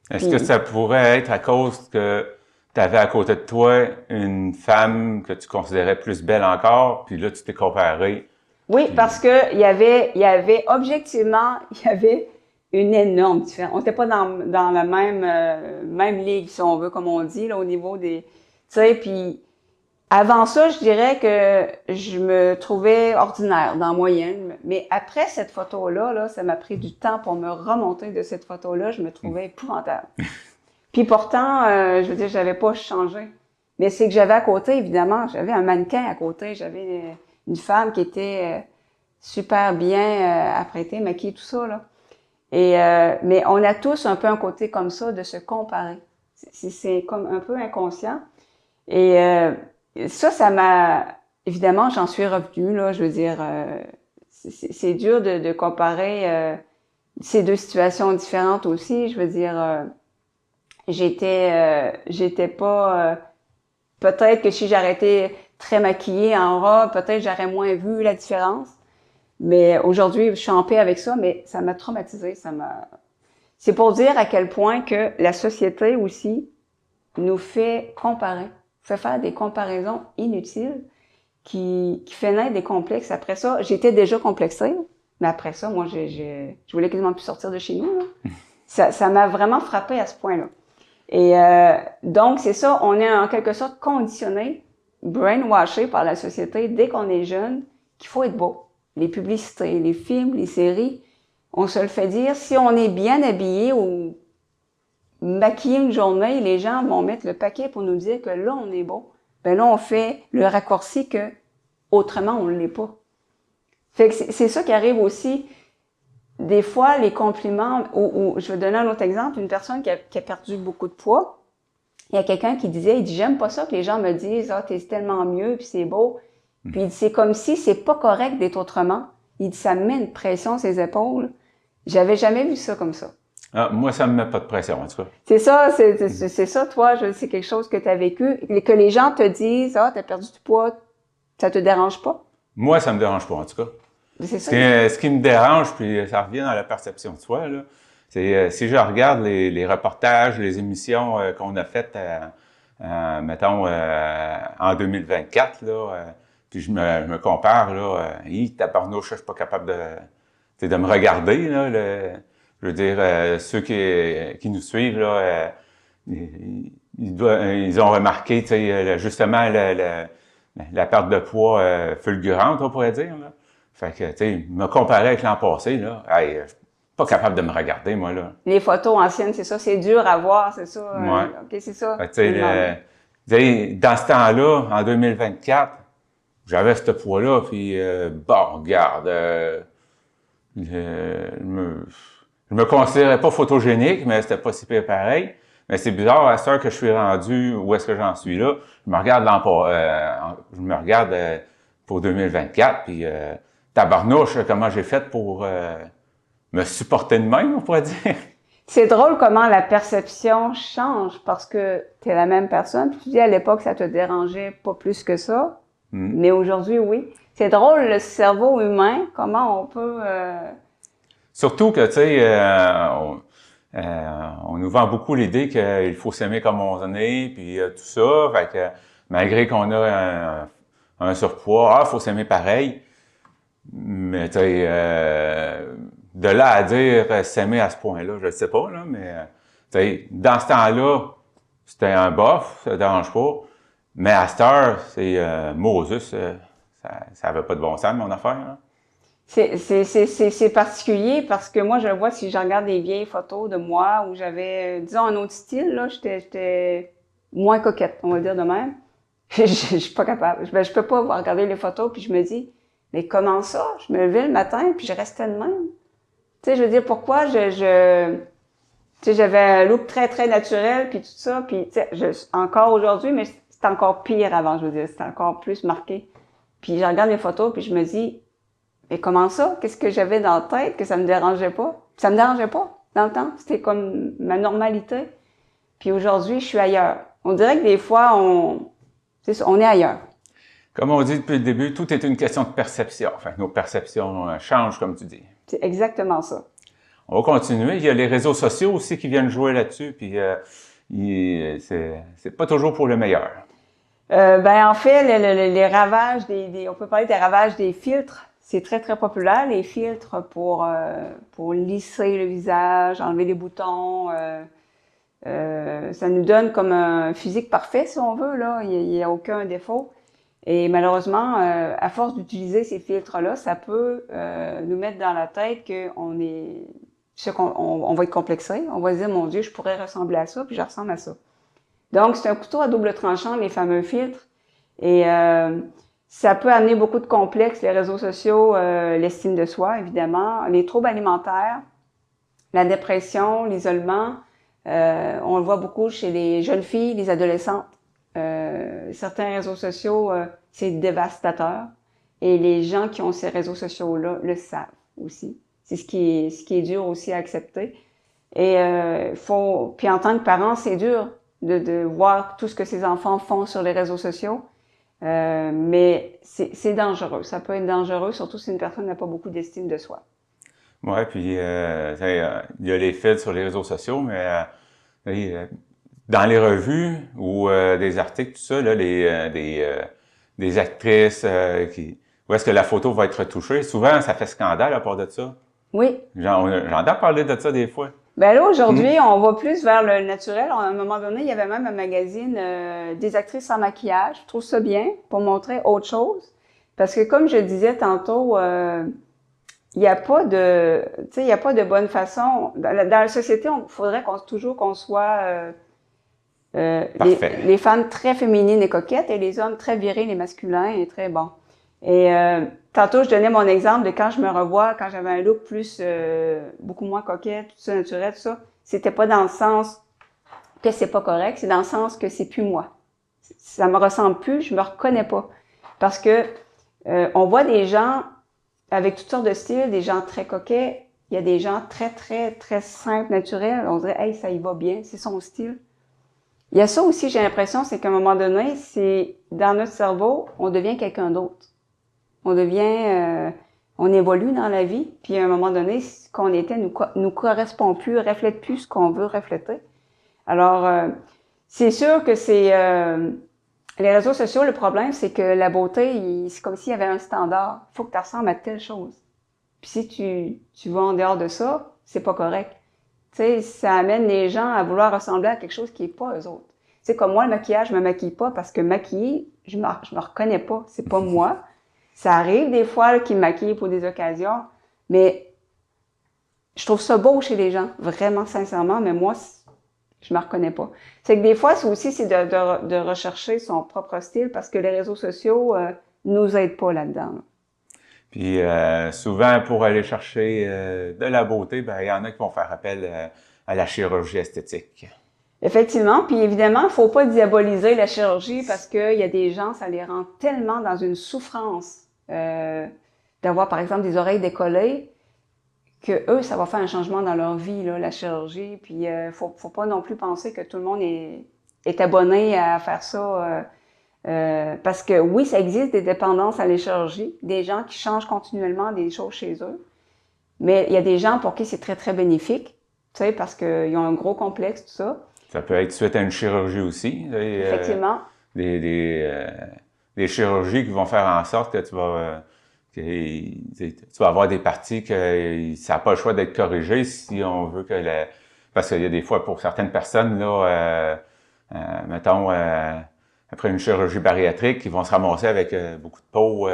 Est-ce que ça pourrait être à cause que tu avais à côté de toi une femme que tu considérais plus belle encore, puis là, tu t'es comparé? Oui, parce que il y avait objectivement, il y avait une énorme différence. On n'était pas dans la même ligue, si on veut, comme on dit, là, au niveau des... Tu sais, puis avant ça, je dirais que je me trouvais ordinaire, dans la moyenne. Mais après cette photo-là, là, ça m'a pris du temps pour me remonter de cette photo-là. Je me trouvais épouvantable. Puis pourtant, je veux dire, j'avais pas changé. Mais c'est que j'avais à côté, évidemment, j'avais un mannequin à côté. J'avais une femme qui était super bien apprêtée, maquillée, tout ça, là. Et mais on a tous un peu un côté comme ça de se comparer. C'est comme un peu inconscient. Et ça m'a... Évidemment, j'en suis revenue, là, je veux dire, c'est dur de comparer ces deux situations différentes aussi. Je veux dire, j'étais pas... peut-être que si j'arrêtais très maquillée en robe, peut-être j'aurais moins vu la différence. Mais aujourd'hui, je suis en paix avec ça, mais ça m'a traumatisée, C'est pour dire à quel point que la société aussi nous fait comparer, fait faire des comparaisons inutiles qui fait naître des complexes. Après ça, j'étais déjà complexée, mais après ça, moi, je voulais quasiment plus sortir de chez nous, là. Ça m'a vraiment frappée à ce point-là. Et donc, c'est ça, on est en quelque sorte conditionné, brainwashé par la société dès qu'on est jeune, qu'il faut être beau. Les publicités, les films, les séries, on se le fait dire. Si on est bien habillé ou maquillé une journée, les gens vont mettre le paquet pour nous dire que là, on est beau. Ben là, on fait le raccourci que autrement, on ne l'est pas. Fait que c'est ça qui arrive aussi. Des fois, les compliments, ou je vais donner un autre exemple, une personne qui a perdu beaucoup de poids, il y a quelqu'un qui disait, il dit, j'aime pas ça que les gens me disent, ah, t'es tellement mieux, puis c'est beau. Puis il dit, c'est comme si c'est pas correct d'être autrement. Il dit, ça me met une pression sur les épaules. J'avais jamais vu ça comme ça. Ah, moi, ça me met pas de pression, en tout cas. C'est ça, c'est ça, toi, c'est quelque chose que tu as vécu, que les gens te disent, ah, t'as perdu du poids, ça te dérange pas? Moi, ça me dérange pas, en tout cas. C'est ça. Ce qui me dérange, puis ça revient dans la perception de soi, là, c'est si je regarde les reportages, les émissions qu'on a faites, mettons, en 2024, là, puis je me compare, là, tabarnouche, je suis pas capable de me regarder, là, je veux dire, ceux qui nous suivent, là, ils ont remarqué, tu sais, justement, la perte de poids fulgurante, on pourrait dire, là. Fait que, tu sais, me comparer avec l'an passé, là, hey, je suis pas capable de me regarder, moi, là. Les photos anciennes, c'est ça, c'est dur à voir, c'est ça. Ouais. OK, c'est ça. Fait que, tu sais, dans ce temps-là, en 2024, j'avais ce poids-là, puis bon, regarde, je me considérais pas photogénique, mais c'était pas si pire pareil. Mais c'est bizarre, à cette heure que je suis rendu, où est-ce que j'en suis là, je me regarde pour 2024, puis tabarnouche, comment j'ai fait pour me supporter de même, on pourrait dire. C'est drôle comment la perception change parce que tu es la même personne. Puis tu dis à l'époque, ça te dérangeait pas plus que ça. Mais aujourd'hui, oui. C'est drôle, le cerveau humain, comment on peut... Surtout que, tu sais, on nous vend beaucoup l'idée qu'il faut s'aimer comme on est, puis tout ça. Fait que malgré qu'on a un surpoids, il faut s'aimer pareil. Mais tu sais, de là à dire s'aimer à ce point-là, je ne sais pas, là, mais tu sais, dans ce temps-là, c'était un bof, ça ne dérange pas. Mais à cette heure, c'est Moses, ça n'avait pas de bon sens, mon affaire. Là. C'est particulier parce que moi, je le vois si je regarde des vieilles photos de moi où j'avais, disons, un autre style, là, j'étais moins coquette, on va dire de même. Je suis pas capable. Je peux pas regarder les photos puis je me dis, mais comment ça? Je me levais le matin puis je restais de même. Tu sais, je veux dire, pourquoi tu sais, j'avais un look très, très naturel puis tout ça, puis tu sais, encore aujourd'hui, mais c'est encore pire avant, je veux dire, c'est encore plus marqué. Puis je regarde les photos puis je me dis, mais comment ça? Qu'est-ce que j'avais dans la tête que ça me dérangeait pas? Ça me dérangeait pas dans le temps. C'était comme ma normalité. Puis aujourd'hui, je suis ailleurs. On dirait que des fois, on est ailleurs. Comme on dit depuis le début, tout est une question de perception. Enfin, nos perceptions changent, comme tu dis. C'est exactement ça. On va continuer. Il y a les réseaux sociaux aussi qui viennent jouer là-dessus, puis c'est pas toujours pour le meilleur. Ben en fait, les ravages on peut parler des ravages des filtres. C'est très, très populaire, les filtres pour lisser le visage, enlever les boutons. Ça nous donne comme un physique parfait, si on veut, là. Il y a aucun défaut. Et malheureusement, à force d'utiliser ces filtres-là, ça peut nous mettre dans la tête on va être complexé. On va se dire, mon Dieu, je pourrais ressembler à ça, puis je ressemble à ça. Donc, c'est un couteau à double tranchant, les fameux filtres. Et ça peut amener beaucoup de complexes, les réseaux sociaux, l'estime de soi, évidemment, les troubles alimentaires, la dépression, l'isolement. On le voit beaucoup chez les jeunes filles, les adolescentes. Certains réseaux sociaux, c'est dévastateur. Et les gens qui ont ces réseaux sociaux-là le savent aussi. C'est ce qui est dur aussi à accepter. Et puis en tant que parent, c'est dur de voir tout ce que ces enfants font sur les réseaux sociaux. Mais c'est dangereux. Ça peut être dangereux, surtout si une personne n'a pas beaucoup d'estime de soi. Ouais, puis il y a les fils sur les réseaux sociaux, mais dans les revues ou des articles, tout ça, là, des actrices où est-ce que la photo va être retouchée, souvent ça fait scandale à part de ça. Oui. J'entends parler de ça des fois. Ben là, aujourd'hui, on va plus vers le naturel. À un moment donné, il y avait même un magazine des actrices sans maquillage. Je trouve ça bien pour montrer autre chose. Parce que comme je disais tantôt, il n'y a pas de, tu sais, il y a pas de bonne façon. Dans la société, il faudrait toujours qu'on soit les femmes très féminines et coquettes et les hommes très virils et masculins et très bons. Et tantôt, je donnais mon exemple de quand je me revois, quand j'avais un look plus beaucoup moins coquette, tout ça naturel, tout ça. C'était pas dans le sens que c'est pas correct, c'est dans le sens que c'est plus moi. Ça me ressemble plus, je me reconnais pas. Parce que on voit des gens avec toutes sortes de styles, des gens très coquets, il y a des gens très, très, très simples, naturels. On dirait, hey, ça y va bien, c'est son style. Il y a ça aussi, j'ai l'impression, c'est qu'à un moment donné, c'est dans notre cerveau, on devient quelqu'un d'autre. On évolue dans la vie, puis à un moment donné, ce qu'on était nous correspond plus, reflète plus ce qu'on veut refléter. Alors, c'est sûr que les réseaux sociaux, le problème, c'est que la beauté, c'est comme s'il y avait un standard. Il faut que tu ressembles à telle chose. Puis si tu vas en dehors de ça, c'est pas correct. Tu sais, ça amène les gens à vouloir ressembler à quelque chose qui est pas eux autres. C'est comme moi, le maquillage, je me maquille pas parce que maquiller, je me reconnais pas. C'est pas moi. Ça arrive des fois qu'ils me maquillent pour des occasions, mais je trouve ça beau chez les gens, vraiment sincèrement, mais moi, je me reconnais pas. C'est que des fois, c'est de rechercher son propre style parce que les réseaux sociaux nous aident pas là-dedans. Là. Puis souvent, pour aller chercher de la beauté, ben il y en a qui vont faire appel à la chirurgie esthétique. Effectivement, puis évidemment, il faut pas diaboliser la chirurgie parce qu'il y a des gens, ça les rend tellement dans une souffrance d'avoir, par exemple, des oreilles décollées que eux, ça va faire un changement dans leur vie, là, la chirurgie. Puis faut pas non plus penser que tout le monde est abonné à faire ça. Parce que oui, ça existe des dépendances à la chirurgie, des gens qui changent continuellement des choses chez eux. Mais il y a des gens pour qui c'est très, très bénéfique, tu sais, parce qu'ils ont un gros complexe, tout ça. Ça peut être suite à une chirurgie aussi. Effectivement. Des chirurgies qui vont faire en sorte que tu vas avoir des parties que ça n'a pas le choix d'être corrigé si on veut que parce qu'il y a des fois pour certaines personnes, là, mettons, après une chirurgie bariatrique, ils vont se ramasser avec beaucoup de peau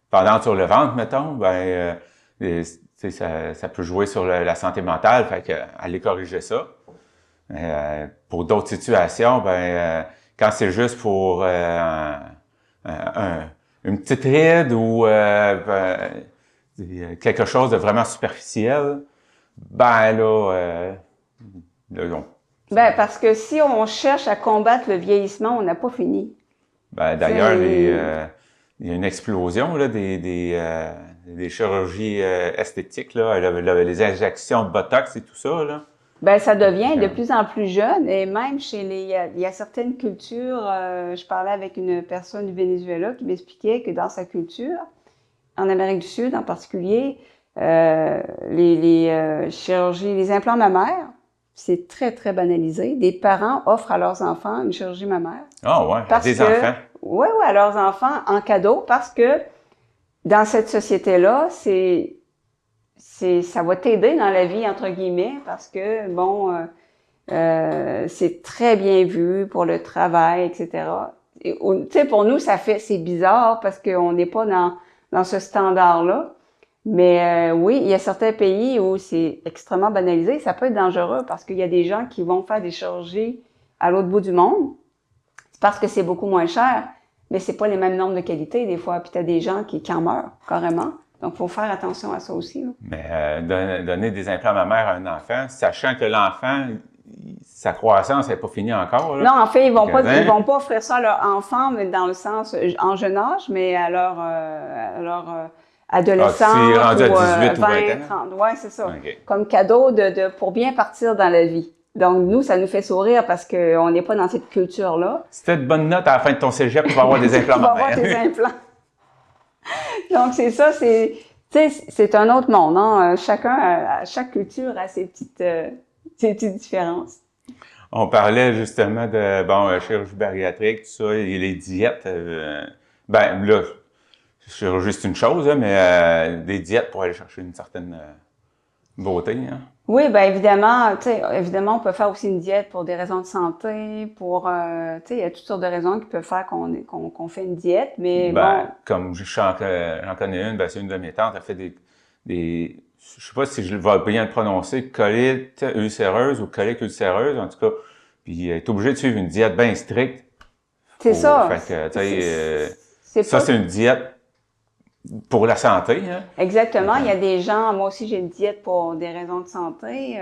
pendant sur le ventre, mettons, ça peut jouer sur la santé mentale, fait que aller corriger ça. Pour d'autres situations, quand c'est juste pour une petite ride ou quelque chose de vraiment superficiel, Parce que si on cherche à combattre le vieillissement, on n'a pas fini. D'ailleurs, il y a une explosion là, des chirurgies esthétiques, là, les injections de Botox et tout ça, là. Ça devient de plus en plus jeune et même il y a certaines cultures, je parlais avec une personne du Venezuela qui m'expliquait que dans sa culture, en Amérique du Sud en particulier, les chirurgies, les implants mammaires, c'est très, très banalisé. Des parents offrent à leurs enfants une chirurgie mammaire. Ah ouais, à des enfants. Oui, à leurs enfants en cadeau parce que dans cette société-là, ça va t'aider dans la vie, entre guillemets, parce que, c'est très bien vu pour le travail, etc. Tu sais, pour nous, c'est bizarre parce qu'on n'est pas dans ce standard-là. Mais oui, il y a certains pays où c'est extrêmement banalisé. Ça peut être dangereux parce qu'il y a des gens qui vont faire des chirurgies à l'autre bout du monde parce que c'est beaucoup moins cher, mais c'est pas les mêmes normes de qualité des fois. Puis t'as des gens qui en meurent carrément. Donc, il faut faire attention à ça aussi. Là. Mais donner des implants mammaires à un enfant, sachant que l'enfant, sa croissance n'est pas finie encore. Là. Non, en fait, ils vont pas offrir ça à leur enfant, mais dans le sens en jeune âge, mais à leur adolescent ou à 18 20, ou 20 ans. 30. Ouais, c'est ça. Okay. Comme cadeau pour bien partir dans la vie. Donc, nous, ça nous fait sourire parce qu'on n'est pas dans cette culture-là. C'était de bonnes notes à la fin de ton cégep pour avoir des implants mammaires. Pour avoir tes implants. Donc, c'est ça, c'est un autre monde, hein. Chaque culture a ses petites différences. On parlait justement de, chirurgie bariatrique, tout ça, et les diètes. Là, chirurgie, c'est une chose, mais des diètes pour aller chercher une certaine beauté, hein. Oui, évidemment, on peut faire aussi une diète pour des raisons de santé, il y a toutes sortes de raisons qui peuvent faire qu'on fait une diète, mais comme j'en connais une, c'est une de mes tantes, elle fait je sais pas si je vais bien le prononcer, colite ulcéreuse ou colique ulcéreuse, en tout cas, puis elle est obligée de suivre une diète bien stricte. C'est ça. Fait que, c'est une diète pour la santé, hein? Exactement. Il y a des gens, moi aussi j'ai une diète pour des raisons de santé.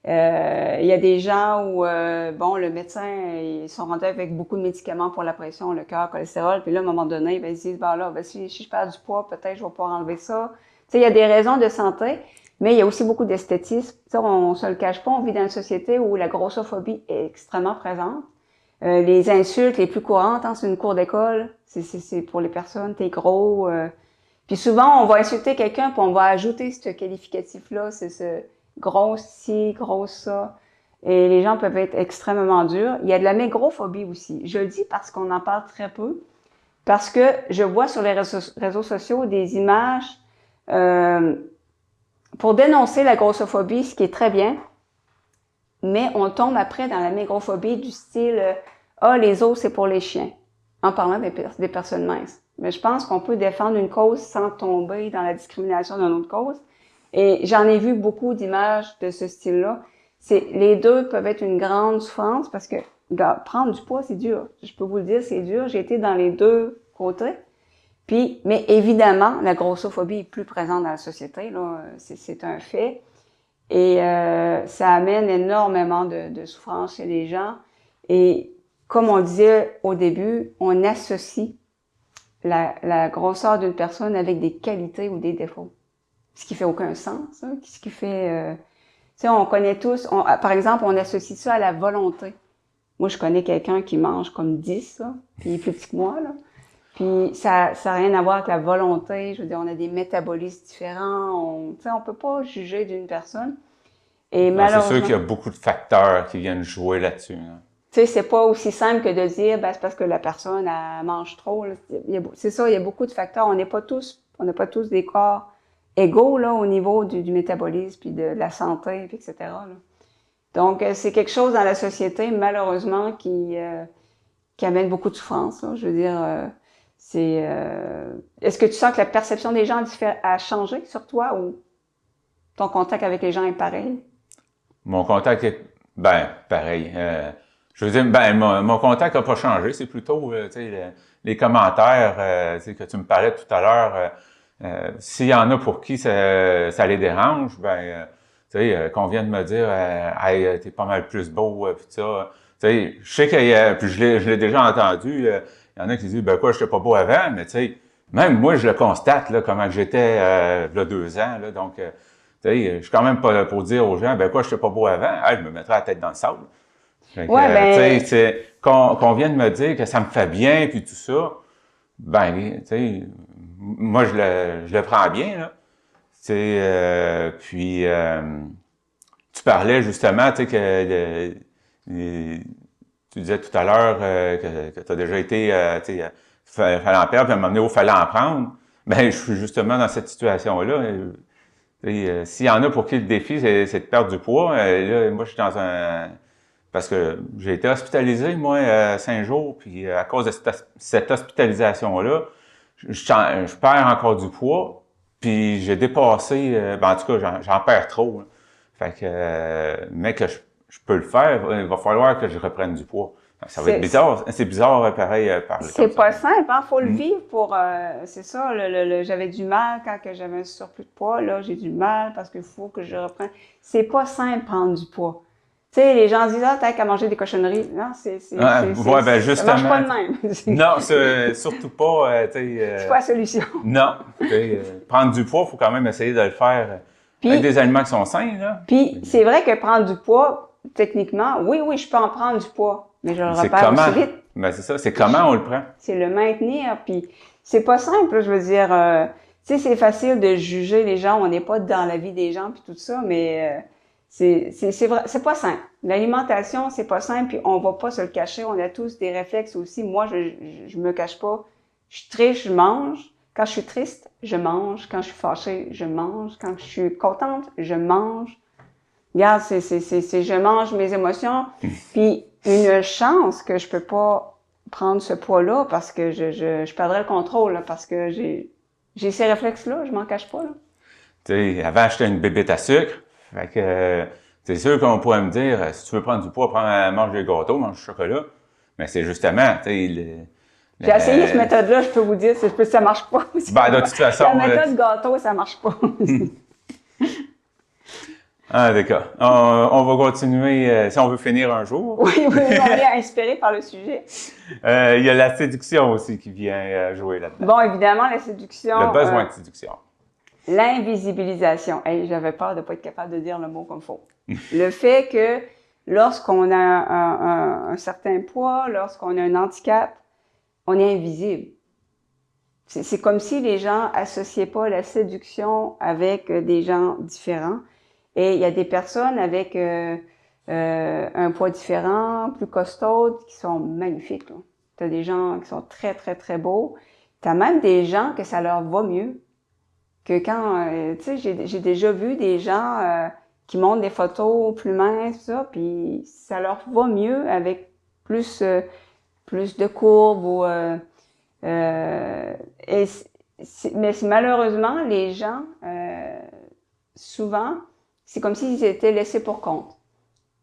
Il y a des gens où, le médecin, ils sont rendus avec beaucoup de médicaments pour la pression, le cœur, le cholestérol. Puis là, à un moment donné, ils se disent, si je perds du poids, peut-être je vais pouvoir enlever ça. Tu sais, il y a des raisons de santé, mais il y a aussi beaucoup d'esthétisme. On se le cache pas, on vit dans une société où la grossophobie est extrêmement présente. Les insultes les plus courantes, c'est une cour d'école, c'est pour les personnes, t'es gros. Puis souvent, on va insulter quelqu'un, puis on va ajouter ce qualificatif-là, c'est ce grosse ci, grosse ça. Et les gens peuvent être extrêmement durs. Il y a de la mégrophobie aussi. Je le dis parce qu'on en parle très peu. Parce que je vois sur les réseaux sociaux des images pour dénoncer la grossophobie, ce qui est très bien. Mais on tombe après dans la mégrophobie du style les os, c'est pour les chiens, en parlant des personnes minces. Mais je pense qu'on peut défendre une cause sans tomber dans la discrimination d'une autre cause. Et j'en ai vu beaucoup d'images de ce style-là. Les deux peuvent être une grande souffrance parce que prendre du poids, c'est dur. Je peux vous le dire, c'est dur. J'ai été dans les deux côtés. Mais évidemment, la grossophobie est plus présente dans la société, là. C'est un fait. Et ça amène énormément de souffrance chez les gens. Et comme on disait au début, on associe la grosseur d'une personne avec des qualités ou des défauts. Ce qui fait aucun sens, hein? Ce qui fait... tu sais, on connaît tous... par exemple, on associe ça à la volonté. Moi, je connais quelqu'un qui mange comme 10, là, puis il est plus petit que moi, là. Puis ça n'a rien à voir avec la volonté. Je veux dire, on a des métabolismes différents. Tu sais, on peut pas juger d'une personne. Et C'est sûr qu'il y a malheureusement, beaucoup de facteurs qui viennent jouer là-dessus. Là. tu sais, c'est pas aussi simple que de dire, ben, c'est parce que la personne, elle mange trop, là. C'est ça, il y a beaucoup de facteurs. On n'a pas tous des corps égaux, là, au niveau du métabolisme, puis de la santé, puis etc., là. Donc, c'est quelque chose dans la société, malheureusement, qui amène beaucoup de souffrance, là. Je veux dire, est-ce que tu sens que la perception des gens a changé sur toi ou ton contact avec les gens est pareil? Mon contact est, pareil. Je veux dire, mon contact n'a pas changé. C'est plutôt, tu sais, les commentaires, tu sais, que tu me parlais tout à l'heure. S'il y en a pour qui ça les dérange, tu sais, qu'on vienne me dire, hey, t'es pas mal plus beau, pis ça. Tu sais, je sais qu'il y a, puis je l'ai déjà entendu. Il y en a qui disent, quoi, j'étais pas beau avant, mais tu sais, même moi, je le constate, là, comment j'étais, là, 2 ans, là, donc, tu sais, je suis quand même pas là pour dire aux gens, quoi, j'étais pas beau avant, je me mettrais la tête dans le sable. Fait que, Ouais, tu sais, qu'on vienne me dire que ça me fait bien, puis tout ça, tu sais, moi, je le prends bien, là. Tu sais, tu parlais justement, tu sais, tu disais tout à l'heure que tu as déjà été, tu sais, fallait en perdre, puis à un moment donné, il fallait en prendre. Je suis justement dans cette situation-là. S'il y en a pour qui le défi, c'est de perdre du poids, là, moi, je suis dans un... Parce que j'ai été hospitalisé, moi, 5 jours, puis à cause de cette hospitalisation-là, je perds encore du poids, puis j'ai dépassé, en tout cas, j'en perds trop. Là. Fait que, mais que je peux le faire, il va falloir que je reprenne du poids. Ça va être bizarre, c'est bizarre, pareil, parler c'est comme ça. pas simple, hein? Faut le vivre pour. C'est ça, j'avais du mal quand que j'avais un surplus de poids. Là, j'ai du mal parce qu'il faut que je reprenne. C'est pas simple prendre du poids. Tu sais, les gens disent, ah, t'as qu'à manger des cochonneries. Non, Justement. ça marche pas de même. Non, surtout pas, tu sais... C'est pas la solution. Non. Prendre du poids, il faut quand même essayer de le faire avec des aliments qui sont sains, là. Puis, c'est vrai que prendre du poids, techniquement, oui, je peux en prendre du poids, mais je le repère aussi vite. C'est ça, c'est comment on le prend. C'est le maintenir, puis c'est pas simple, là, je veux dire, tu sais, c'est facile de juger les gens, on n'est pas dans la vie des gens, puis tout ça, mais c'est vrai, c'est pas simple. L'alimentation, c'est pas simple, puis on va pas se le cacher, on a tous des réflexes aussi. Moi, je me cache pas. Je suis triste, je mange. Quand je suis triste, je mange. Quand je suis fâchée, je mange. Quand je suis contente, je mange. Regarde, je mange mes émotions. Puis une chance que je peux pas prendre ce poids-là parce que je perdrais le contrôle, là, parce que j'ai ces réflexes-là, je m'en cache pas, là. Tu sais, avant, j'étais une bébête à sucre. Fait que, c'est sûr qu'on pourrait me dire, si tu veux prendre du poids, mange des gâteaux, mange du chocolat. Mais c'est justement, tu sais, j'ai essayé cette méthode-là, je peux vous dire, ça marche pas. De toute façon... La méthode gâteau, ça marche pas. D'accord. On va continuer, si on veut finir un jour. Oui, on est inspiré par le sujet. Il y a la séduction aussi qui vient jouer là-dedans. Bon, évidemment, la séduction. Le besoin de séduction. L'invisibilisation. Hey, j'avais peur de pas être capable de dire le mot comme il faut. Le fait que lorsqu'on a un certain poids, lorsqu'on a un handicap, on est invisible. C'est comme si les gens associaient pas la séduction avec des gens différents. Et il y a des personnes avec un poids différent, plus costauds, qui sont magnifiques. Tu as des gens qui sont très, très, très beaux. Tu as même des gens que ça leur va mieux. Que quand, tu sais, j'ai déjà vu des gens qui montrent des photos plus minces, ça, puis ça leur va mieux avec plus de courbes ou... mais malheureusement, les gens, souvent, c'est comme s'ils étaient laissés pour compte.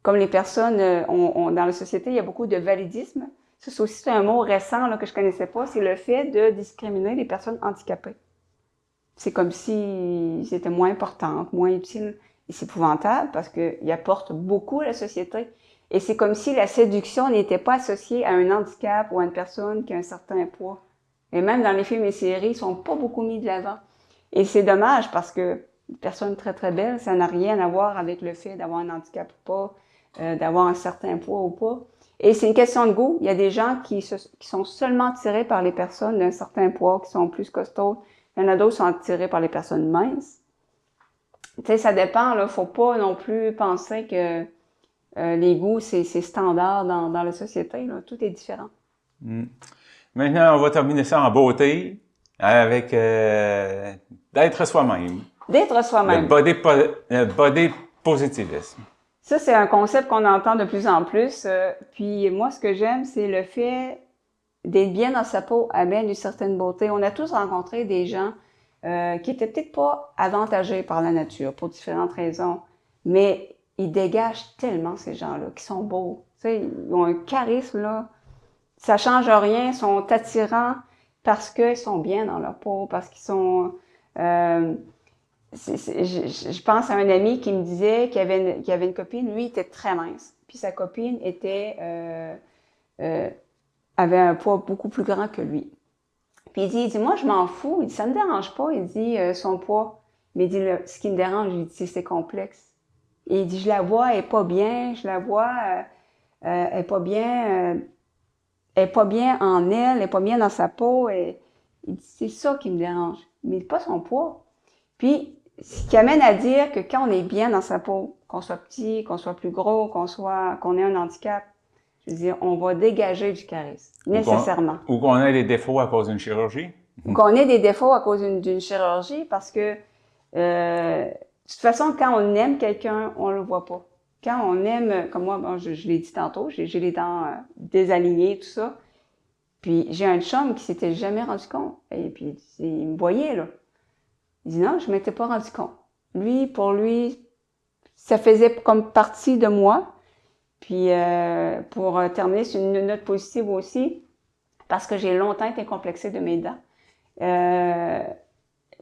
Comme les personnes, dans la société, il y a beaucoup de validisme. Ça, c'est aussi un mot récent là, que je connaissais pas, c'est le fait de discriminer les personnes handicapées. C'est comme si c'était moins importante, moins utile. c'est épouvantable parce qu'il apporte beaucoup à la société. Et c'est comme si la séduction n'était pas associée à un handicap ou à une personne qui a un certain poids. Et même dans les films et séries, ils sont pas beaucoup mis de l'avant. Et c'est dommage parce que une personne très très belle, ça n'a rien à voir avec le fait d'avoir un handicap ou pas, d'avoir un certain poids ou pas. Et c'est une question de goût. Il y a des gens qui sont seulement attirés par les personnes d'un certain poids, qui sont plus costauds. Il y en a d'autres qui sont attirés par les personnes minces. Tu sais, ça dépend, là. Faut pas non plus penser que les goûts, c'est standard dans la société, là. Tout est différent. Maintenant, on va terminer ça en beauté avec d'être soi-même. D'être soi-même. Le body positivisme. Ça, c'est un concept qu'on entend de plus en plus. Puis moi, ce que j'aime, c'est le fait d'être bien dans sa peau amène une certaine beauté. On a tous rencontré des gens qui étaient peut-être pas avantagés par la nature pour différentes raisons, mais ils dégagent tellement ces gens-là, qui sont beaux. Tu sais, ils ont un charisme, là. Ça change rien, ils sont attirants parce qu'ils sont bien dans leur peau, parce qu'ils sont... je pense à un ami qui me disait qu'il avait une copine, lui, il était très mince. Puis sa copine avait un poids beaucoup plus grand que lui. Puis il dit, moi, je m'en fous. Il dit, ça me dérange pas. Il dit, son poids. Mais il dit, ce qui me dérange, il dit, c'est ses complexes. Et il dit, je la vois, elle est pas bien. Je la vois, elle est pas bien. Elle est pas bien en elle, elle est pas bien dans sa peau. Et il dit, c'est ça qui me dérange. Mais pas son poids. Puis, ce qui amène à dire que quand on est bien dans sa peau, qu'on soit petit, qu'on soit plus gros, qu'on ait un handicap, je veux dire, on va dégager du charisme, nécessairement. Ou qu'on ait des défauts à cause d'une chirurgie. Ou qu'on ait des défauts à cause d'une chirurgie, parce que, de toute façon, quand on aime quelqu'un, on le voit pas. Quand on aime, comme moi, bon, je l'ai dit tantôt, j'ai les dents désalignées, tout ça. Puis j'ai un chum qui s'était jamais rendu compte. Et puis, il me voyait, là. Il dit non, je m'étais pas rendu compte. Lui, pour lui, ça faisait comme partie de moi. Puis pour terminer sur une note positive aussi, parce que j'ai longtemps été complexée de mes dents.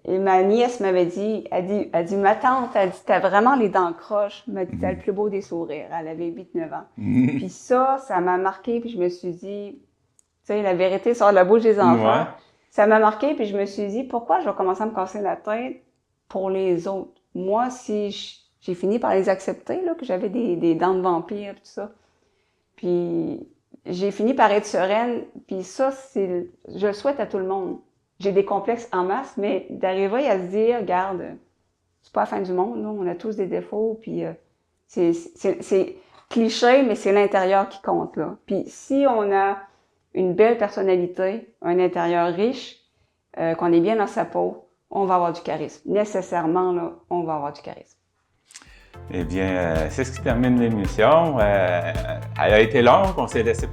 Et ma nièce m'avait dit, elle dit, ma tante, elle dit, t'as vraiment les dents croches. Elle m'a dit, t'as le plus beau des sourires. Elle avait 8-9 ans. Puis ça m'a marqué, puis je me suis dit, tu sais, la vérité sort de la bouche des enfants. Ouais. Ça m'a marqué, puis je me suis dit, pourquoi je vais commencer à me casser la tête pour les autres? Moi, si j'ai fini par les accepter, là, que j'avais des dents de vampire, tout ça. Puis j'ai fini par être sereine, puis ça, je le souhaite à tout le monde. J'ai des complexes en masse, mais d'arriver à se dire, regarde, c'est pas la fin du monde, là, on a tous des défauts, puis c'est cliché, mais c'est l'intérieur qui compte, là. Puis si on a une belle personnalité, un intérieur riche, qu'on est bien dans sa peau, on va avoir du charisme. Nécessairement, là, on va avoir du charisme. Eh bien, c'est ce qui termine l'émission. Elle a été longue, on s'est laissé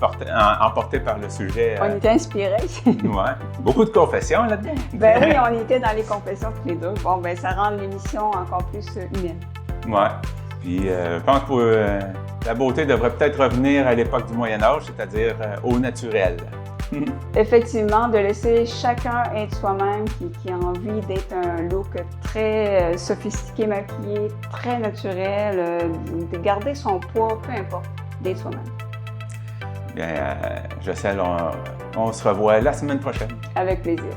emporter par le sujet. On était inspirés. Ouais. Beaucoup de confessions là-dedans. Ben oui, on était dans les confessions tous les deux. Bon, ben ça rend l'émission encore plus humaine. Ouais. Puis, je pense que la beauté devrait peut-être revenir à l'époque du Moyen Âge, c'est-à-dire au naturel. Effectivement, de laisser chacun être soi-même, qui a envie d'être un look très sophistiqué, maquillé, très naturel, de garder son poids, peu importe, d'être soi-même. Bien, Jocelyne, on se revoit la semaine prochaine. Avec plaisir.